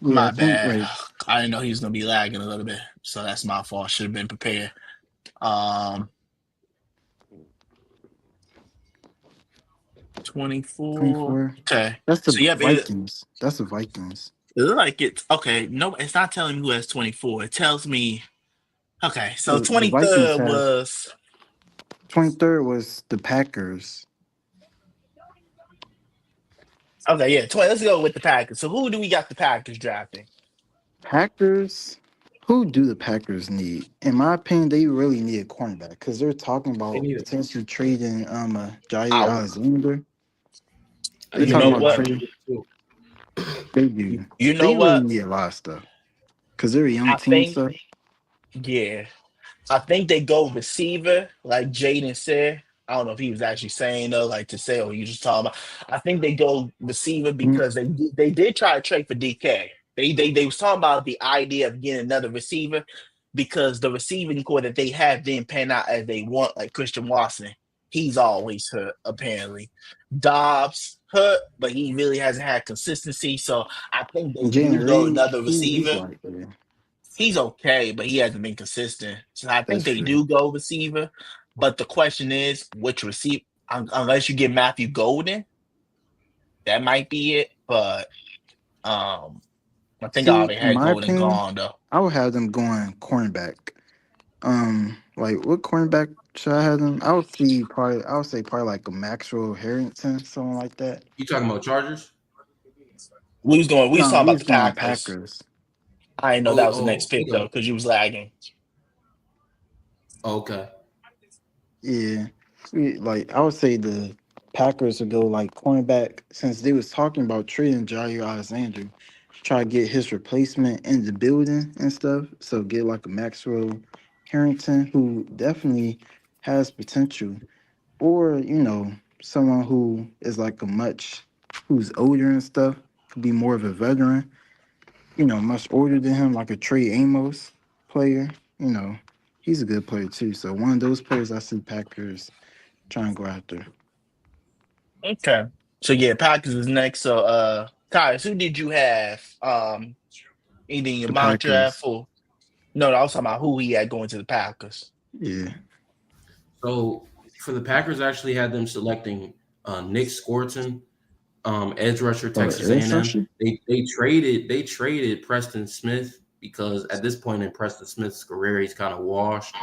My bad. I didn't know he was gonna be lagging a little bit, so that's my fault. Should have been prepared. 24. Okay, That's the Vikings. That's the Vikings. It looks like it's okay. No, it's not telling me who has 24. It tells me. Okay, so 23rd was. 23rd was the Packers. Okay, yeah. Let's go with the Packers. So who do we got the Packers drafting? Packers. Who do the Packers need? In my opinion, they really need a cornerback because they're talking about potentially trading Jair Alexander. They're talking about trading. They do. You know they what? Really need a lot of stuff because they're a young team. So yeah, I think they go receiver, like Jaden said. I don't know if he was actually saying though, like to say, or you just talking about. I think they go receiver because they did try to trade for DK. They was talking about the idea of getting another receiver because the receiving core that they have didn't pan out as they want, like Christian Watson. He's always hurt, apparently. Dobbs hurt, but he really hasn't had consistency. So I think they do go another receiver. He's okay, but he hasn't been consistent. So I think they do go receiver. But the question is, which receiver? Unless you get Matthew Golden, that might be it. But I think I already had Golden gone though. I would have them going cornerback. Like what cornerback should I have them? I would say probably like a Maxwell Harrington, something like that. You talking about Chargers? We was talking about the Packers. I didn't know that was the next pick though, because you was lagging. Okay. Yeah. Like I would say the Packers would go like cornerback since they was talking about trading Jair Alexander. Try to get his replacement in the building and stuff. So get like a Maxwell Harrington who definitely has potential. Or, someone who is like who's older and stuff, could be more of a veteran, much older than him, like a Trey Amos player. He's a good player too. So one of those players I see Packers trying to go after. Okay. So yeah, Packers is next. So Tyus, who did you have? Either in your mock draft or no, I was talking about who he had going to the Packers. Yeah. So for the Packers, I actually had them selecting Nick Scorton, edge rusher, Texas edge A&M. rusher? They traded Preston Smith because at this point in Preston Smith's career, he's kind of washed.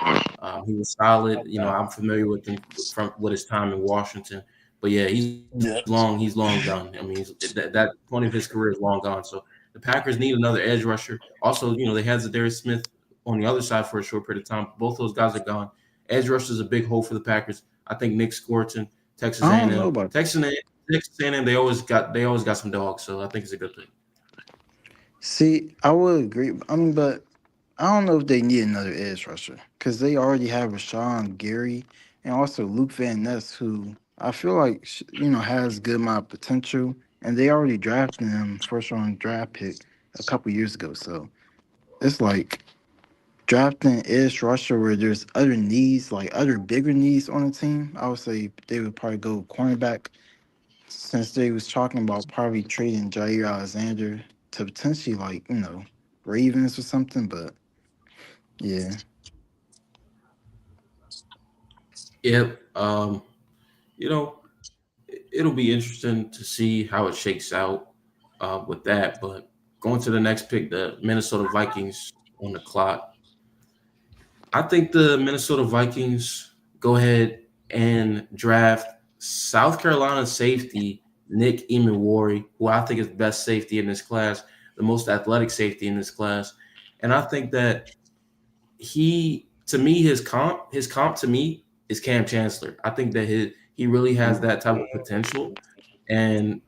He was solid. You know, I'm familiar with him from his time in Washington. But yeah, he's Yeah. long gone. I mean, that point of his career is long gone. So the Packers need another edge rusher. Also, you know, they had Zadarius Smith on the other side for a short period of time. Both those guys are gone. Edge rusher is a big hole for the Packers. I think Nick Scorton, Texas I don't know A&M, about Texas A&M, they always got some dogs. So I think it's a good thing. See, I would agree. I mean, but I don't know if they need another edge rusher because they already have Rashawn Gary and also Luke Van Ness, who I feel like has good amount of potential, and they already drafted him first round draft pick a couple years ago. So it's like drafting edge rusher where there's other needs, like other bigger needs on the team. I would say they would probably go cornerback since they was talking about probably trading Jair Alexander to potentially Ravens or something. But yeah. Yep. You know, it'll be interesting to see how it shakes out with that. But going to the next pick, the Minnesota Vikings on the clock. I think the Minnesota Vikings go ahead and draft South Carolina safety Nick Emmanwori, who I think is the best safety in this class, the most athletic safety in this class. And I think that his comp to me is Cam Chancellor. I think that he really has that type of potential. And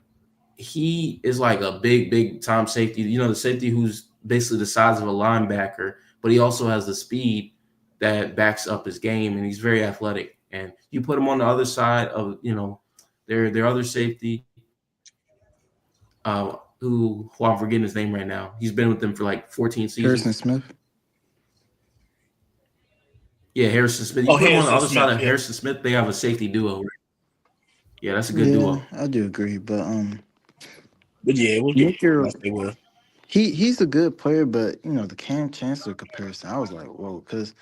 he is like a big time safety. You know, the safety who's basically the size of a linebacker, but he also has the speed that backs up his game, and he's very athletic. And you put him on the other side of, their other safety, who I'm forgetting his name right now. He's been with them for like 14 seasons. Harrison Smith. Yeah, Harrison Smith. You put him on the Harrison other side Smith, of yeah. Harrison Smith, they have a safety duo. Yeah, that's a good duo. I do agree, but yeah, we'll Nick, get. They will. he's a good player, but the Cam Chancellor comparison, I was like, whoa, because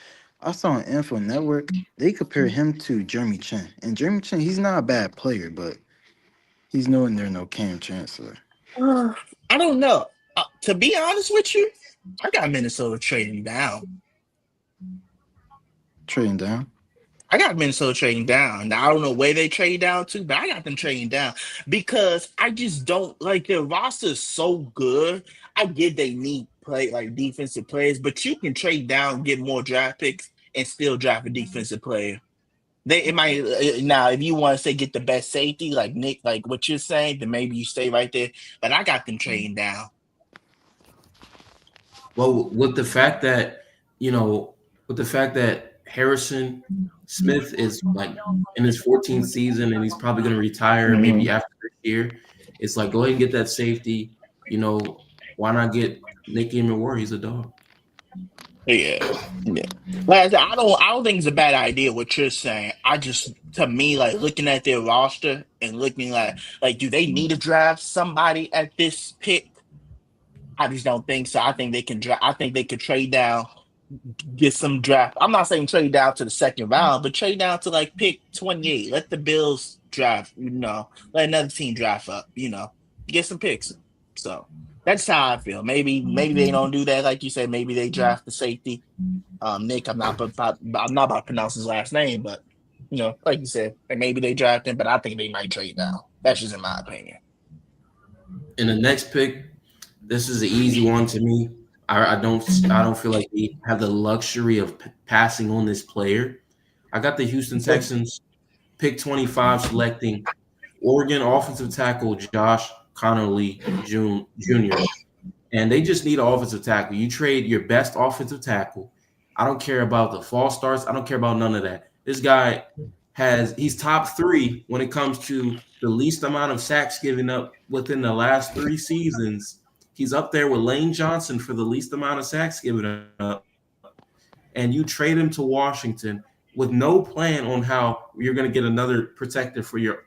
I saw on Info Network they compare him to Jeremy Chin, and Jeremy Chin, he's not a bad player, but he's nowhere near no Cam Chancellor. I don't know. To be honest with you, I got Minnesota trading down. Trading down. I got Minnesota trading down. Now, I don't know where they trade down to, but I got them trading down because I just don't like their roster is so good. I get they need defensive players, but you can trade down, get more draft picks, and still draft a defensive player. It might now if you want to say get the best safety like Nick, like what you're saying, then maybe you stay right there. But I got them trading down. Well, with the fact that Harrison Smith is like in his 14th season and he's probably going to retire maybe after this year, it's like go ahead and get that safety. Why not get Nick Emmanwori? He's a dog. Yeah. Like I said, I don't think it's a bad idea what you're saying. To me, like looking at their roster and looking like do they need to draft somebody at this pick? I just don't think so. I think they can draft. I think they could trade down, get some draft. I'm not saying trade down to the second round, but trade down to like pick 28. Let the Bills draft. Let another team draft up. Get some picks. So that's how I feel. Maybe they don't do that, like you said. Maybe they draft the safety. Nick, I'm not about to pronounce his last name, but like you said, and maybe they draft him. But I think they might trade down. That's just in my opinion. In the next pick, this is an easy one to me. I don't feel like we have the luxury of passing on this player. I got the Houston Texans pick 25 selecting Oregon offensive tackle Josh Connolly Jr. And they just need an offensive tackle. You trade your best offensive tackle. I don't care about the false starts. I don't care about none of that. This guy he's top 3 when it comes to the least amount of sacks given up within the last 3 seasons. He's up there with Lane Johnson for the least amount of sacks given up. And you trade him to Washington with no plan on how you're going to get another protector for your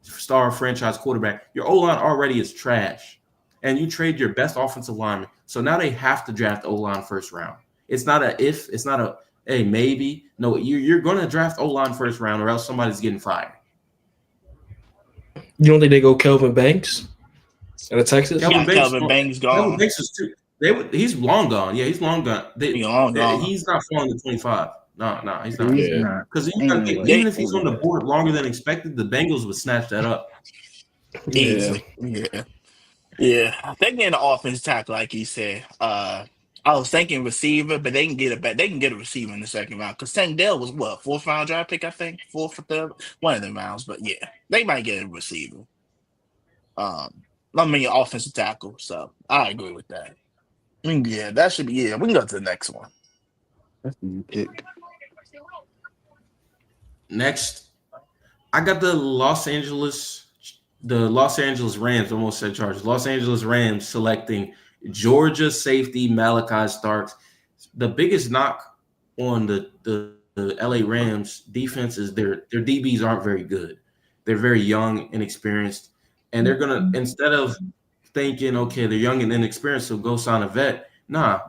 star franchise quarterback. Your O-line already is trash. And you trade your best offensive lineman. So now they have to draft O-line first round. It's not a if, it's not a hey, maybe. No, you're going to draft O-line first round or else somebody's getting fired. You don't think they go Kelvin Banks out of Texas? Kelvin Banks, Kelvin Banks Kelvin gone. Banks is too. He's long gone. Yeah, he's long gone. He long gone. He's not falling to 25. No, he's not. He's Yeah. not. Because Ain't no way. even if he's on the board longer than expected, the Bengals would snatch that up. Easily. Yeah. They can get an offensive tackle, like you said. I was thinking receiver, but they can get a receiver in the second round. Because Tank Dell was what, 4th round draft pick, I think? 4th or 3rd, one of them rounds. But yeah, they might get a receiver. Offensive tackle. So I agree with that. Yeah, that should be. Yeah, we can go to the next one. That's the pick. Next, I got the Los Angeles Rams. Almost said Chargers. Los Angeles Rams selecting Georgia safety Malachi Starks. The biggest knock on the LA Rams defense is their DBs aren't very good. They're very young, inexperienced, and they're gonna, instead of thinking, okay, they're young and inexperienced, so go sign a vet. Nah,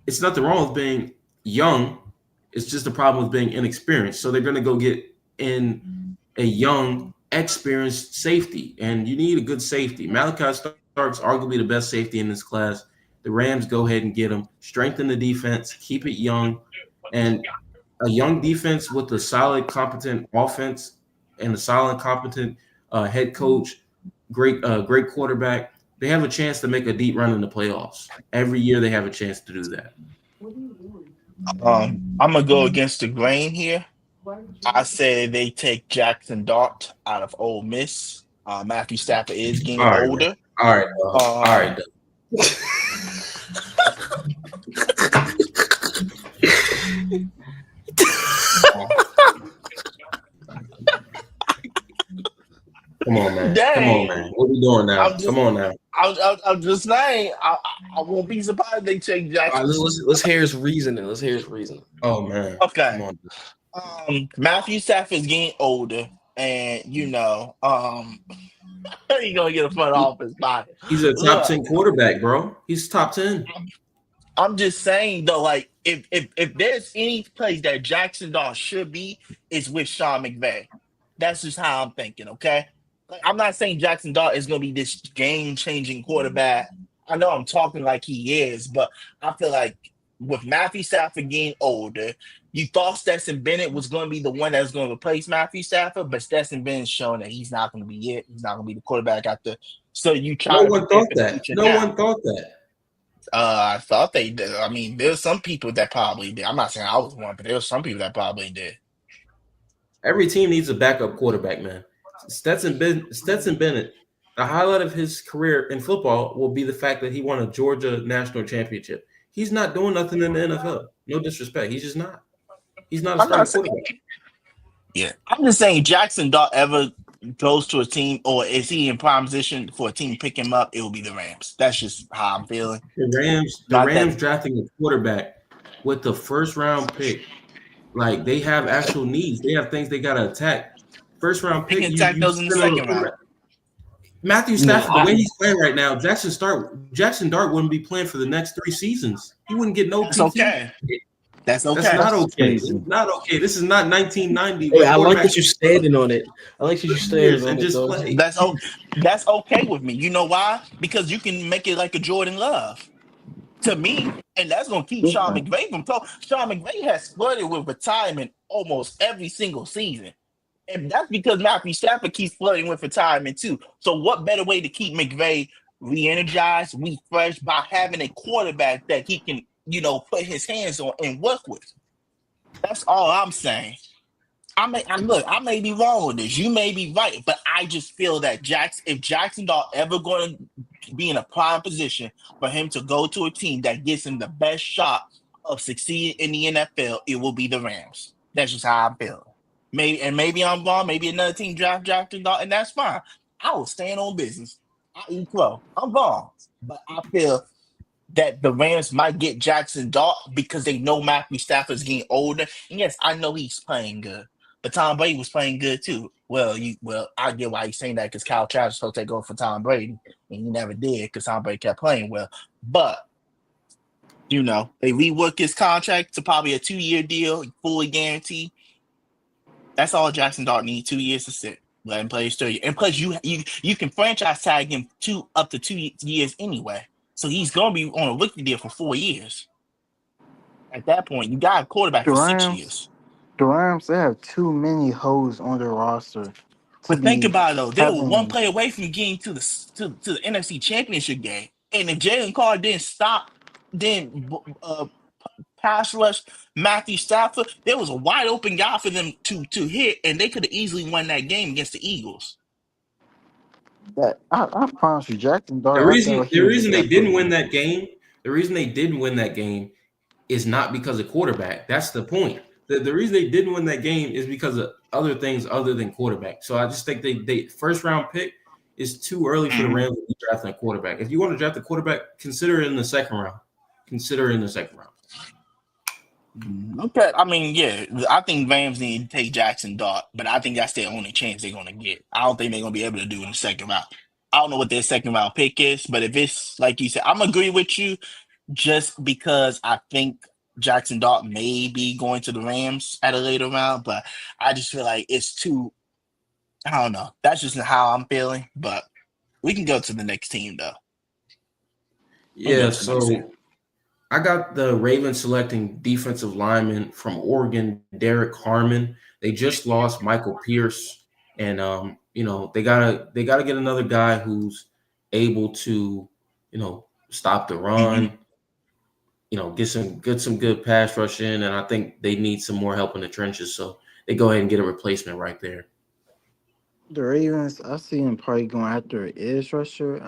it's nothing wrong with being young. It's just a problem with being inexperienced. So they're gonna go get in a young, experienced safety, and you need a good safety. Malachi Starks, arguably the best safety in this class. The Rams go ahead and get him, strengthen the defense, keep it young, and a young defense with a solid, competent offense and a solid, competent head coach, great quarterback. They have a chance to make a deep run in the playoffs. Every year they have a chance to do that. I'm gonna go against the grain here. I say they take Jackson Dart out of Ole Miss. Matthew Stafford is getting older. All right. Come on, man. Dang. Come on, man. What are we doing now? Come on now. I'm just saying. I won't be surprised if they take Jackson. Let's hear his reasoning. Oh man. Okay. Come on. Matthew Stafford's getting older, and he's gonna get a front office body. He's a top 10 quarterback, bro. He's top 10. I'm just saying though, like if there's any place that Jackson Dart should be, it's with Sean McVay. That's just how I'm thinking. Okay. Like, I'm not saying Jackson Dart is going to be this game-changing quarterback. I know I'm talking like he is, but I feel like with Matthew Stafford getting older, you thought Stetson Bennett was going to be the one that's going to replace Matthew Stafford, but Stetson Bennett's shown that he's not going to be it. He's not going to be the quarterback after. So you try. No one thought that. No one thought that. I thought they did. I mean, there's some people that probably did. I'm not saying I was one, but there were some people that probably did. Every team needs a backup quarterback, man. Stetson Bennett, the highlight of his career in football will be the fact that he won a Georgia national championship. He's not doing nothing in the NFL. No disrespect. He's just not. He's not a starting quarterback. Yeah. I'm just saying Jackson Dart ever goes to a team, or is he in prime position for a team to pick him up, it will be the Rams. That's just how I'm feeling. The Rams drafting a quarterback with the first round pick. Like, they have actual needs. They have things they got to attack. First round pick. They can attack those in the second round. Matthew Stafford, the way he's playing right now, Jackson Dart wouldn't be playing for the next 3 seasons. He wouldn't get no. That's okay. That's okay. That's not okay. It's not okay. This is not 1990. Hey, I like that you're standing on it. That's okay with me. You know why? Because you can make it like a Jordan Love. To me, and that's going to keep Sean McVay from talking. Sean McVay has flirted with retirement almost every single season. And that's because Matthew Stafford keeps flirting with retirement too. So what better way to keep McVay re-energized, refreshed by having a quarterback that he can, put his hands on and work with? That's all I'm saying. I may be wrong with this. You may be right, but I just feel that if Jackson Dart ever going to be in a prime position for him to go to a team that gives him the best shot of succeeding in the NFL, it will be the Rams. That's just how I'm feeling. Maybe I'm wrong. Maybe another team draft Jackson Dart, and that's fine. I will stand on business. I eat crow. I'm wrong, but I feel that the Rams might get Jackson Dart because they know Matthew Stafford's getting older. And yes, I know he's playing good, but Tom Brady was playing good too. Well, I get why he's saying that, because Kyle Travis was supposed to take over for Tom Brady, and he never did because Tom Brady kept playing well. But they rework his contract to probably a 2-year deal, fully guaranteed. That's all Jackson Dart needs, 2 years to sit. Let him play his 3 years. And plus, you can franchise tag him up to 2 years anyway. So he's gonna be on a rookie deal for 4 years. At that point, you got a quarterback The for 6 Rams, years. the Rams, they have too many hoes on their roster to But think be about it though, they were one having. play away from getting to the NFC Championship game. And if Jalen Carr didn't pass rush Matthew Stafford, there was a wide open guy for them to hit, and they could have easily won that game against the Eagles. That I promise you, Jackson The Dart. I reason thought he the would get reason they that didn't booty. win that game, the reason they didn't win that game is not because of quarterback. That's the point. The reason they didn't win that game is because of other things other than quarterback. So I just think they first round pick is too early for the Mhm. Rams to be drafting a quarterback. If you want to draft a quarterback, consider it in the second round. Consider it in the second round. Okay, I mean, yeah, I think Rams need to take Jackson Dart, but I think that's their only chance they're gonna get. I don't think they're gonna be able to do it in the second round. I don't know what their second round pick is, but if it's like you said, I'm agree with you just because I think Jackson Dart may be going to the Rams at a later round, but I just feel like it's too. I don't know. That's just how I'm feeling, but we can go to the next team though. We can Yeah, go to the next team. so I got the Ravens selecting defensive lineman from Oregon, Derek Harmon. They just lost Michael Pierce, and they gotta get another guy who's able to stop the Mhm. run, get some good pass rush in, and I think they need some more help in the trenches. So they go ahead and get a replacement right there. The Ravens, I see him probably going after an edge rusher.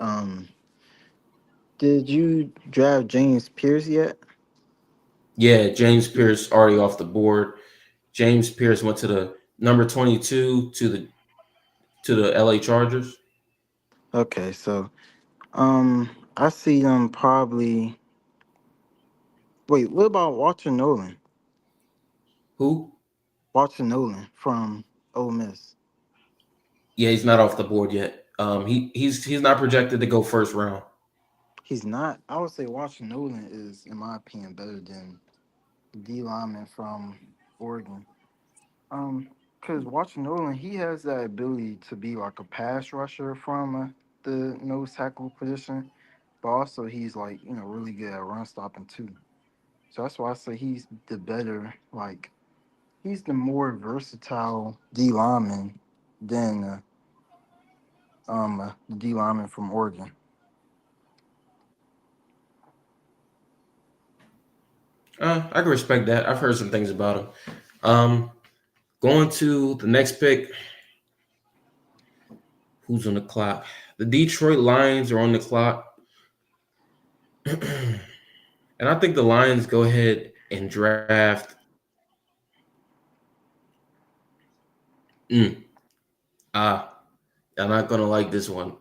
Did you draft James Pierce yet? Yeah, James Pierce already off the board. James Pierce went to the number 22 to the LA Chargers. Okay, so I see them probably. Wait, what about Walter Nolan? Who? Walter Nolan from Ole Miss. Yeah, he's not off the board yet. He's not projected to go first round. He's not. I would say Walter Nolan is, in my opinion, better than D lineman from Oregon. Because Walter Nolan, he has that ability to be like a pass rusher from the nose tackle position, but also he's like really good at run stopping too. So that's why I say he's the better, like he's the more versatile D lineman than the D lineman from Oregon. I can respect that. I've heard some things about him. Going to the next pick. Who's on the clock? The Detroit Lions are on the clock. And I think the Lions go ahead and draft. I'm not gonna like this one.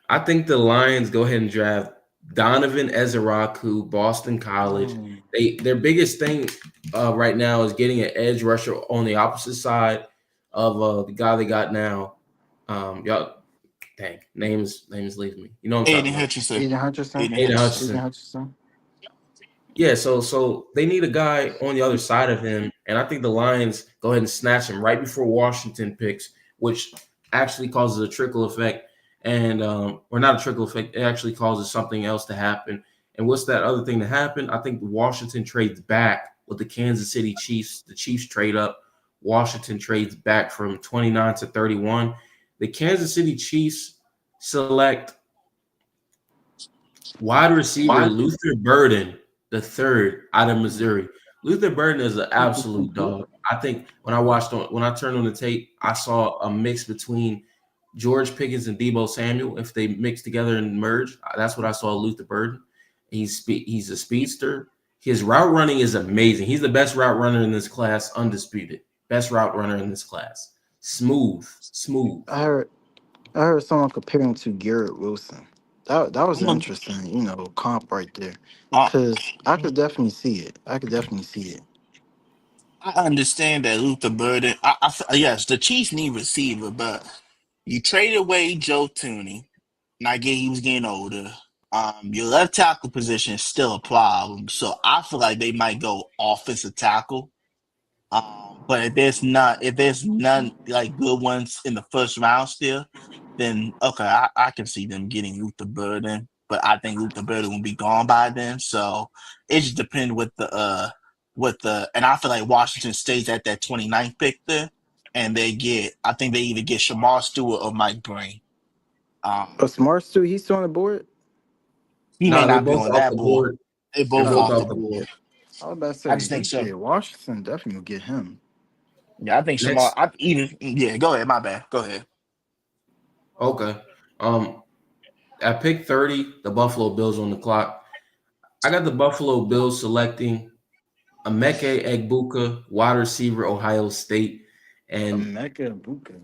I think the Lions go ahead and draft Donovan Ezeraku, Boston College. Mm. Their biggest thing right now is getting an edge rusher on the opposite side of the guy they got now. Y'all, dang, names leaving me. You know what I'm Aiden talking about? Hutchinson. Aiden Hutchinson. Aiden Aiden Hutchinson. Aiden Hutchinson. Hutchinson. Yeah, so they need a guy on the other side of him, and I think the Lions go ahead and snatch him right before Washington picks, which actually causes a trickle effect, and or not a trickle effect. It actually causes something else to happen. And what's that other thing to happen? I think Washington trades back with the Kansas City Chiefs. The Chiefs trade up. Washington trades back from 29 to 31. The Kansas City Chiefs select wide receiver Luther Burden the third out of Missouri. Luther Burden is an absolute dog. I think when I turned on the tape, I saw a mix between George Pickens and Deebo Samuel. If they mix together and merge, that's what I saw. Luther Burden. He's a speedster. His route running is amazing. He's the best route runner in this class, undisputed. Best route runner in this class. Smooth. I heard someone comparing to Garrett Wilson. That was I'm an a- interesting, comp right there. uh, Cause I could definitely see it. I understand that Luther Burden. Yes, the Chiefs need receiver, but you traded away Joe Tooney, and I get he was getting older. Your left tackle position is still a problem, so I feel like they might go offensive tackle. But if there's none like good ones in the first round still, then okay, I can see them getting Luther Burden. But I think Luther Burden will be gone by then. So it just depends and I feel like Washington stays at that 29th pick there, and I think they either get Shamar Stewart or Mike Breen. A smart Stu, he's still on the board. He may No, they're not be both on off that the board. board. They're They're both both off the off the board. board. I was about to I say, just think so. Washington definitely will get him. Yeah, I think Shamar. Next, Yeah, go ahead. My bad. Go ahead. okay. At pick 30, the Buffalo Bills on the clock. I got the Buffalo Bills selecting Emeka Egbuka, wide receiver, Ohio State, and Emeka Egbuka.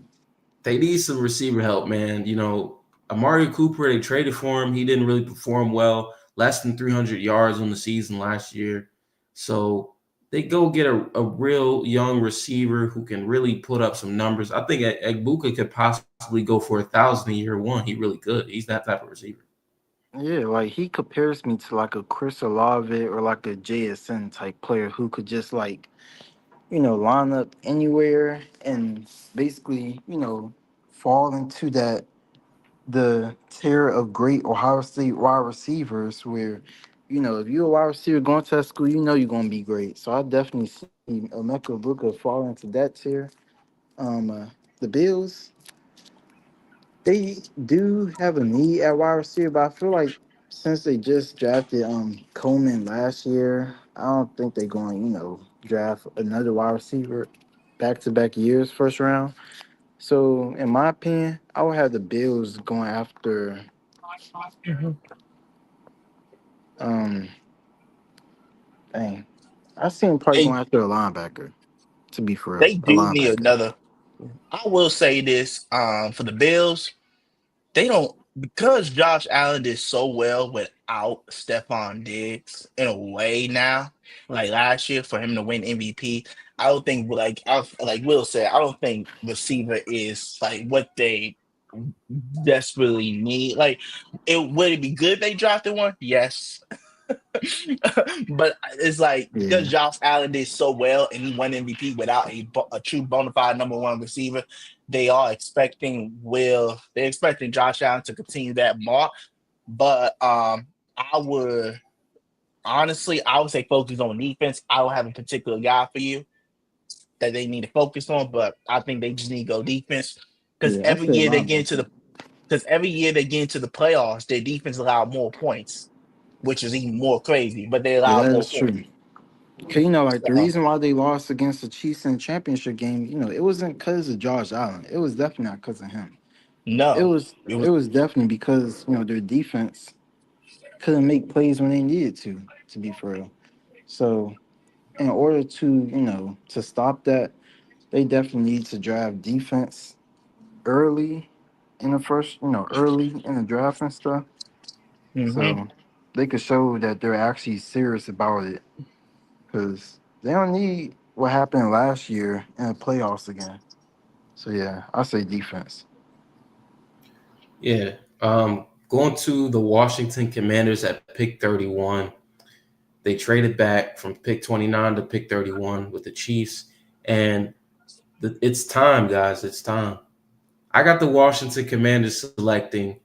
they need some receiver help, man. You know, Amari Cooper, they traded for him. He didn't really perform well, less than 300 yards on the season last year. So they go get a real young receiver who can really put up some numbers. I think Egbuka could possibly go for 1,000 in year one. He really could. He's that type of receiver. Yeah, like he compares me to like a Chris Olave or like a JSN type player who could just like, line up anywhere and basically, fall into the tier of great Ohio State wide receivers where, if you're a wide receiver going to that school, you're gonna be great. So I definitely see Emeka Egbuka fall into that tier. The Bills, they do have a need at wide receiver, but I feel like since they just drafted Coleman last year, I don't think they're going, draft another wide receiver back to back years first round. So in my opinion, I would have the Bills going after um dang. I see him probably They going after a linebacker, to be for real. they A do need linebacker. another. I will say this for the Bills, they don't because Josh Allen did so well without Stephon Diggs in a way now. Like last year for him to win MVP, I don't think like Will said, I don't think receiver is like what they desperately need. Like would it be good if they drafted one? Yes. But it's like because Yeah. Josh Allen did so well and he won MVP without a true bona fide number one receiver, they're expecting Josh Allen to continue that mark. But I would I would say focus on defense. I don't have a particular guy for you that they need to focus on, but I think they just need to go defense because Yeah, I said linebacker. every year they get into the playoffs, their defense allow more points, which is even more crazy. But they Yeah, allow that more is points. true. Cause like the So reason why they lost against the Chiefs in the championship game, it wasn't because of Josh Allen. It was definitely not because of him. It no, was it it was was definitely because their defense couldn't make plays when they needed to be for real. So in order to stop that, they definitely need to draft defense early in the first, early in the draft and stuff. hmm So they could show that they're actually serious about it because they don't need what happened last year in the playoffs again. So yeah, I say defense. Yeah. Going to the Washington Commanders at pick 31. They traded back from pick 29 to pick 31 with the Chiefs. And it's time, guys. It's time. I got the Washington Commanders selecting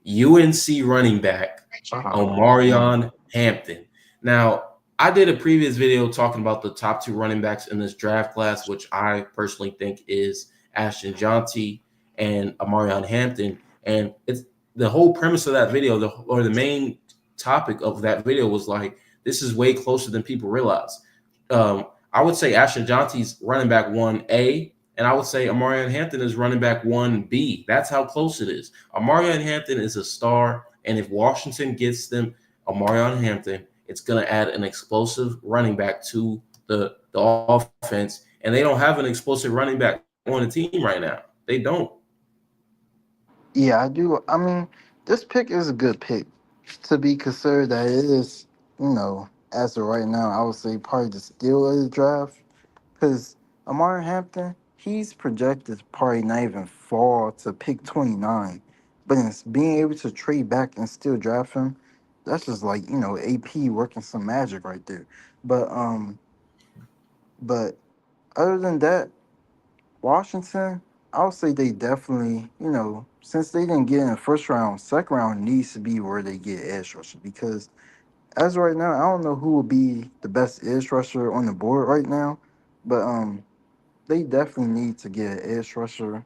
UNC running back Oh man. Omarion Hampton. Now, I did a previous video talking about the top two running backs in this draft class, which I personally think is Ashton Jonty and Omarion Hampton. And it's the whole premise of that video, the main topic of that video was like, this is way closer than people realize. I would say Ashton Jonty's running back 1A, and I would say Omarion Hampton is running back 1B. That's how close it is. Omarion Hampton is a star, and if Washington gets them Omarion Hampton, it's going to add an explosive running back to the offense, and they don't have an explosive running back on the team right now. They don't. Yeah, I do. I mean, this pick is a good pick to be considered that it is, as of right now, I would say probably the steal of the draft. Because Amari Hampton, he's projected to probably not even fall to pick 29. But in being able to trade back and still draft him, that's just like, AP working some magic right there. But but Other than that, Washington, I would say they definitely, since they didn't get in the first round, second round needs to be where they get edge rusher because as of right now, I don't know who will be the best edge rusher on the board right now, but they definitely need to get an edge rusher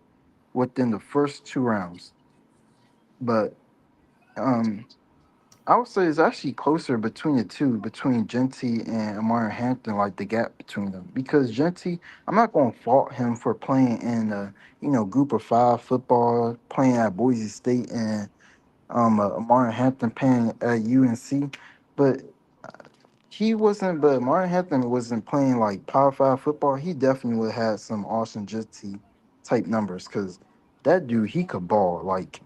within the first 2 rounds. But um, I would say it's actually closer between the two, between Genty and Amari Hampton, like the gap between them. Because Genty, I'm not going to fault him for playing in group of five football, playing at Boise State, and Amari Hampton playing at UNC. But Amari Hampton wasn't playing like Power Five football. He definitely would have had some Austin Genty type numbers because that dude, he could ball. Like,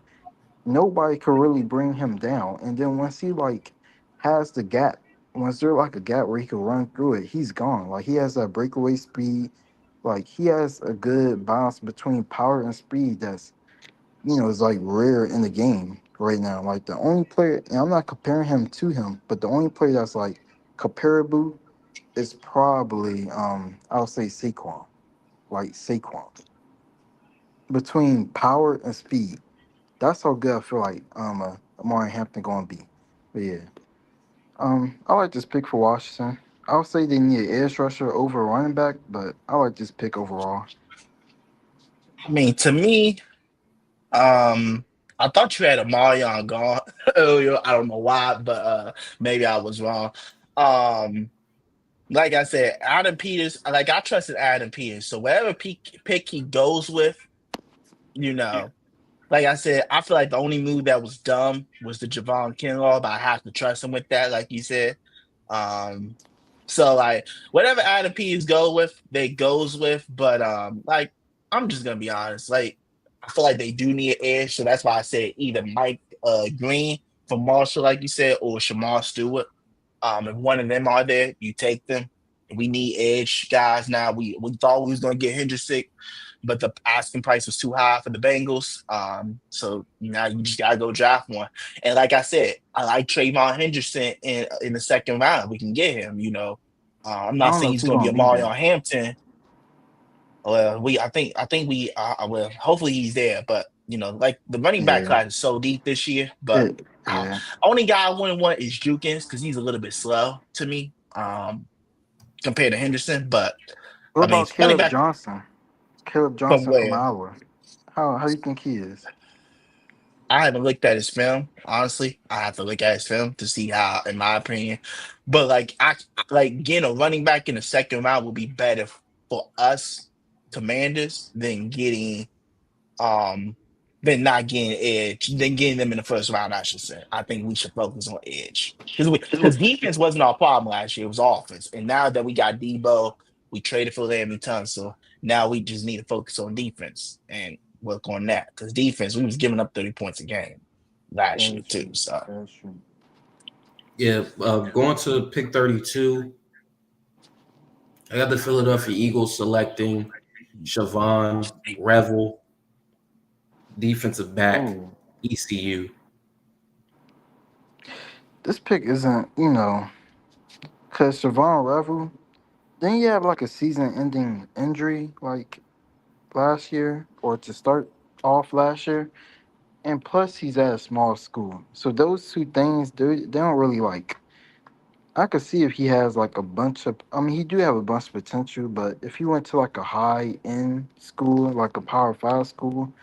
nobody could really bring him down. And then once he like has the gap, once there's like a gap where he can run through it, he's gone. Like he has that breakaway speed. Like he has a good balance between power and speed that's is like rare in the game right now. Like the only player, and I'm not comparing him to him, but the only player that's like comparable is probably I'll say Saquon. Like Saquon. Between power and speed. That's how good I feel like Amari Hampton gonna be. But yeah. I like this pick for Washington. I would say they need an edge rusher over a running back, but I like this pick overall. I mean, to me, um, I thought you had a Marion gone earlier. I don't know why, but maybe I was wrong. Um, like I said, Adam Peters, like I trusted Adam Peters. So whatever pick he goes with, you know, like I said, I feel like the only move that was dumb was the Javon Kinlaw, but I have to trust him with that, like you said. Um, so like whatever Adam Peters go with, they goes with. But like I'm just gonna be honest, like I feel like they do need an edge, so that's why I said either Mike Green from Marshall, like you said, or Shamar Stewart. If one of them are there, you take them. We need edge guys now. We thought we was gonna get Hendrick, but the asking price was too high for the Bengals. So now you just gotta go draft one. And like I said, I like Trayvon Henderson in the second round. We can get him. I'm I not don't know saying if he's he's gonna be gonna a be Mario there. Hampton. Well, I think we well, hopefully he's there. But like the running back Yeah. class is so deep this year. But It, yeah. only guy I wouldn't want is Jukins because he's a little bit slow to me compared to Henderson. But What I mean, about running Caleb back Johnson? Caleb from Johnson from where? Iowa. How do you think he is? I haven't looked at his film, honestly. I have to look at his film to see how, in my opinion. But like like getting a running back in the second round would be better for us commanders um than not getting edge, than getting them in the first round, I should say. I think we should focus on edge. Because defense wasn't our problem last year, it was offense. And now that we got Debo, we traded for Larry Tunsil. Now we just need to focus on defense and work on that. Because defense, we was giving up 30 points a game last year That's too. true. So That's true. Yeah, going to pick 32, I got the Philadelphia Eagles selecting Siobhan Revel, defensive back, Oh, ECU. this pick isn't, because Siobhan Revel, didn't you have like a season ending injury like last year or to start off last year? And plus, he's at a small school. So those two things, they don't really like. I could see if he has like a bunch of. I mean, he do have a bunch of potential, but if he went to like a high end school, like a Power Five school,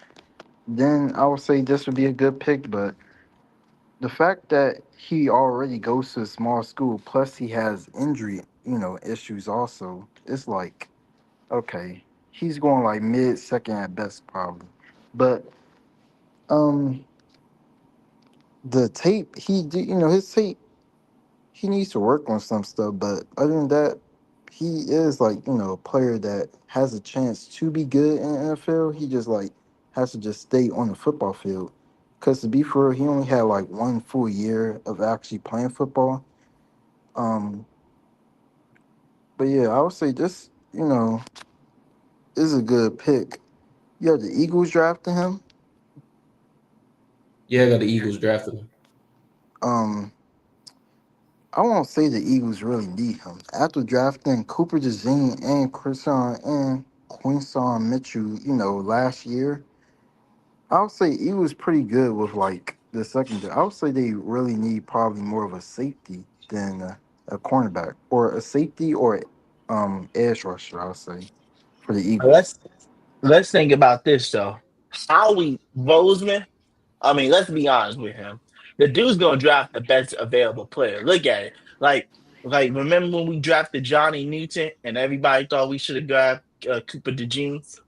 then I would say this would be a good pick. But the fact that he already goes to a small school, plus he has injury, issues also, it's like okay, he's going like mid second at best probably. But um, the tape he did, his tape he needs to work on some stuff, but other than that, he is like, a player that has a chance to be good in the NFL. He just like has to just stay on the football field. Cause to be fair, he only had like 1 full year of actually playing football. Um, but yeah, I would say this, is a good pick. You have the Eagles drafting him. Yeah, I got the Eagles drafted him. Um, I won't say the Eagles really need him. After drafting Cooper DeJean and Christian and Quinston Mitchell, last year, I would say Eagles pretty good with like the secondary. I would say they really need probably more of a safety than a cornerback or a safety or edge rusher. I would say for the Eagles. Let's think about this though. Howie Roseman. I mean, let's be honest with him. The dude's gonna draft the best available player. Look at it. Remember when we drafted Johnny Newton and everybody thought we should have grabbed Cooper DeJean?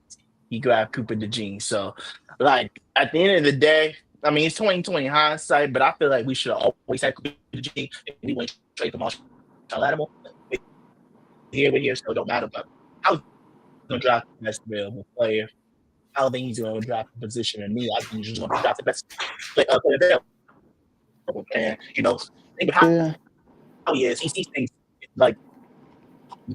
He grabbed Cooper DeJean. So, at the end of the day, I mean, it's 2020 hindsight, but I feel like we should have always had Cooper DeJean if we went straight to Marshall Lattimore. Here, we're here, so it don't matter. But I was gonna draft the best available player. I don't think he's going to draft the position in me. I think he's just going to draft the best player available. And, think of Yeah, how he is. He sees things like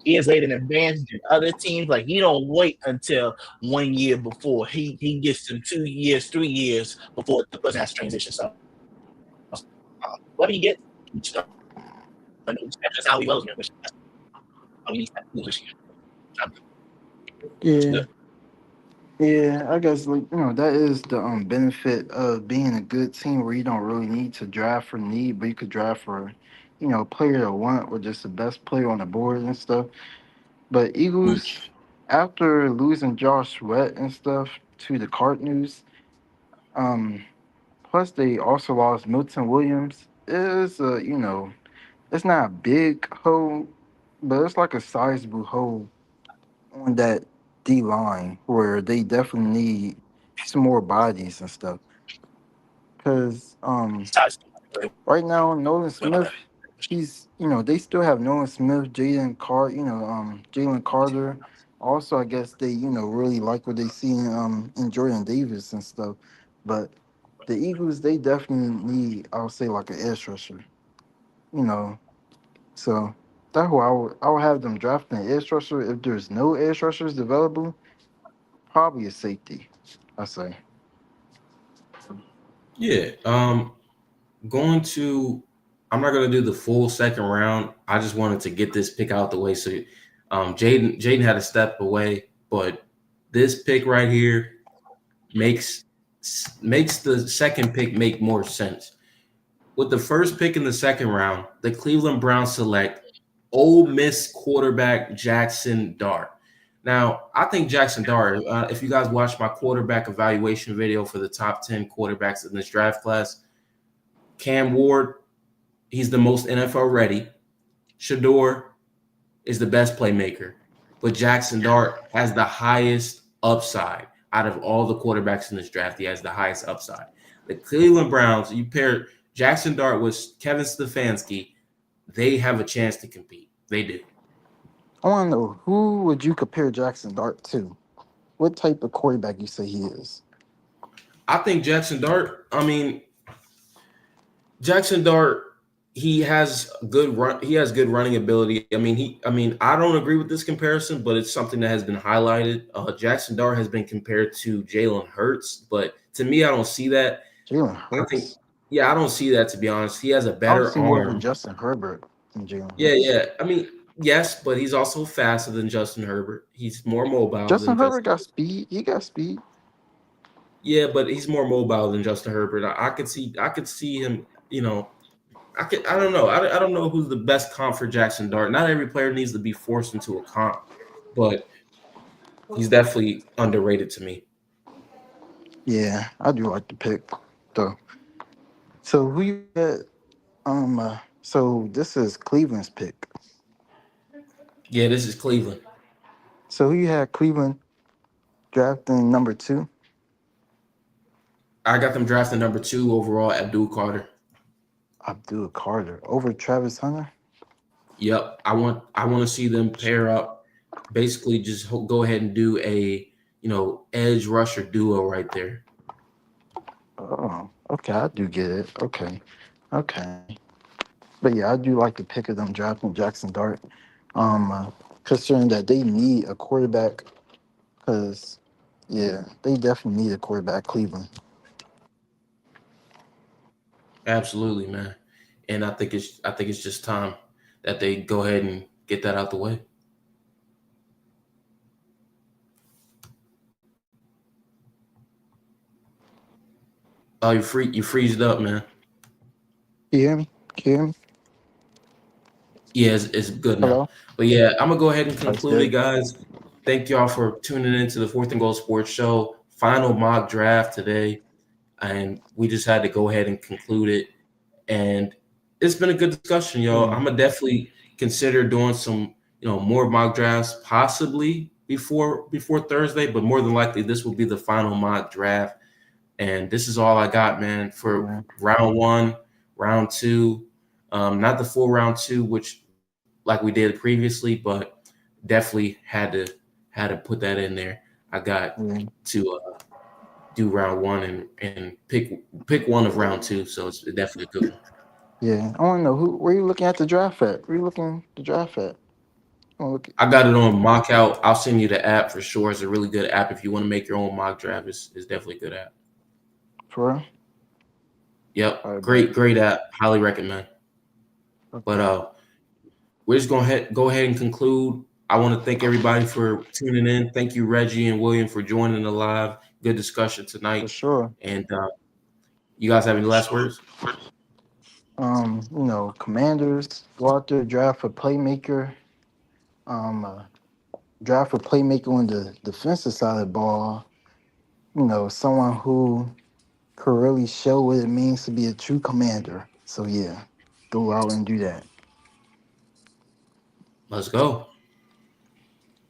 years later in advance than other teams. Like, he don't wait until 1 year before. He gets them 2 years, 3 years before the person has to transition. So, what he gets, that's how he was. How he needs to do this year. yeah. Yeah, I guess that is the benefit of being a good team where you don't really need to draft for need, but you could draft for, player to want or just the best player on the board and stuff. But Eagles, after losing Josh Sweat and stuff to the Cardinals, um, plus they also lost Milton Williams. It's it's not a big hole, but it's like a sizable hole on that D line where they definitely need some more bodies and stuff. Because right now Nolan Smith, he's they still have Nolan Smith, Jalen Carter. Also, I guess they really like what they see in Jordan Davis and stuff. But the Eagles, they definitely need, I would say, like an edge rusher. You know, so that's who I would have them drafting an edge rusher. If there's no edge rushers available, probably a safety, I say. Yeah. Going to I'm not gonna do the full second round. I just wanted to get this pick out the way. So Jaden had to step away, but this pick right here makes the second pick make more sense. With the first pick in the second round, the Cleveland Browns select Ole Miss quarterback Jackson Dart. Now, I think Jackson Dart, if you guys watched my quarterback evaluation video for the top 10 quarterbacks in this draft class, Cam Ward, he's the most NFL ready. Shador is the best playmaker. But Jackson Dart has the highest upside out of all the quarterbacks in this draft. He has the highest upside. The Cleveland Browns, you pair Jackson Dart with Kevin Stefanski, they have a chance to compete. They do. I want to know, who would you compare Jackson Dart to? What type of quarterback you say he is? I think Jackson Dart, he has good running ability. I don't agree with this comparison, but it's something that has been highlighted. Jackson Dart has been compared to Jalen Hurts, but to me, I don't see that. Jalen Hurts? I don't see that, to be honest. He has a I would better see more arm. than Justin Herbert than Jalen Hurts. Yeah. Yes, but he's also faster than Justin Herbert. He's more mobile. Justin Herbert got speed. He got speed. Yeah, but he's more mobile than Justin Herbert. I could see him. I don't know. I don't know who's the best comp for Jackson Dart. Not every player needs to be forced into a comp, but he's definitely underrated to me. Yeah, I do like the pick though. So who you got? So this is Cleveland's pick. Yeah, this is Cleveland. So who you had Cleveland drafting number 2? I got them drafting number 2 overall, Abdul Carter. Abdul Carter over Travis Hunter. Yep, I want to see them pair up. Basically, just go ahead and do a edge rusher duo right there. Oh, okay, I do get it. Okay. But yeah, I do like the pick of them drafting Jackson Dart. Considering that they need a quarterback, because yeah, they definitely need a quarterback. Cleveland. Absolutely, man. and I think it's just time that they go ahead and get that out the way. Oh, you freezed up, man. You hear me? Can you hear me? Yeah, it's good now. Hello? But yeah, I'm gonna go ahead and That's conclude it, good. guys. Thank y'all for tuning into the Fourth and Goal Sports Show. Final mock draft today, and we just had to go ahead and conclude it. And it's been a good discussion, y'all. I'm gonna definitely consider doing some, more mock drafts, possibly before Thursday, but more than likely this will be the final mock draft. And this is all I got, man, for round 1, round 2. Not the full round 2, which like we did previously, but definitely had to put that in there. I got to do round 1 and pick one of round 2, so it's definitely a good one. Yeah, I want to know where you looking at the draft at? Where you looking the draft at? I got it on Mock Out. I'll send you the app for sure. It's a really good app if you want to make your own mock draft. It's definitely a good app. For real? Yep, All right, great app. Highly recommend. okay. But we're just gonna go ahead and conclude. I want to thank everybody for tuning in. Thank you, Reggie and William, for joining the live. Good discussion tonight. For sure. And you guys have any last words? Commanders go out there, draft a playmaker. Draft a playmaker on the defensive side of the ball. Someone who could really show what it means to be a true commander. So yeah, go out and do that. Let's go.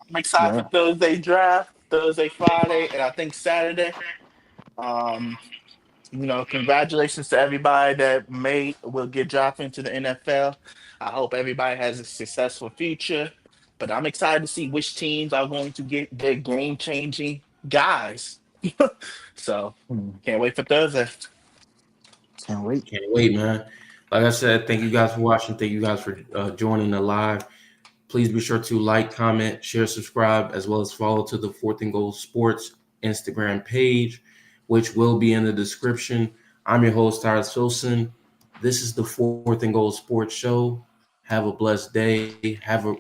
I'm excited for Thursday draft, Thursday, Friday, and I think Saturday. Congratulations to everybody that will get drafted into the NFL. I hope everybody has a successful future. But I'm excited to see which teams are going to get their game-changing guys. So can't wait for Thursday. Can't wait. Can't wait, man. Like I said, thank you guys for watching. Thank you guys for joining the live. Please be sure to like, comment, share, subscribe, as well as follow to the Fourth and Goal Sports Instagram page, which will be in the description. I'm your host, Tyrus Filson. This is the Fourth and Goal Sports Show. Have a blessed day. Have a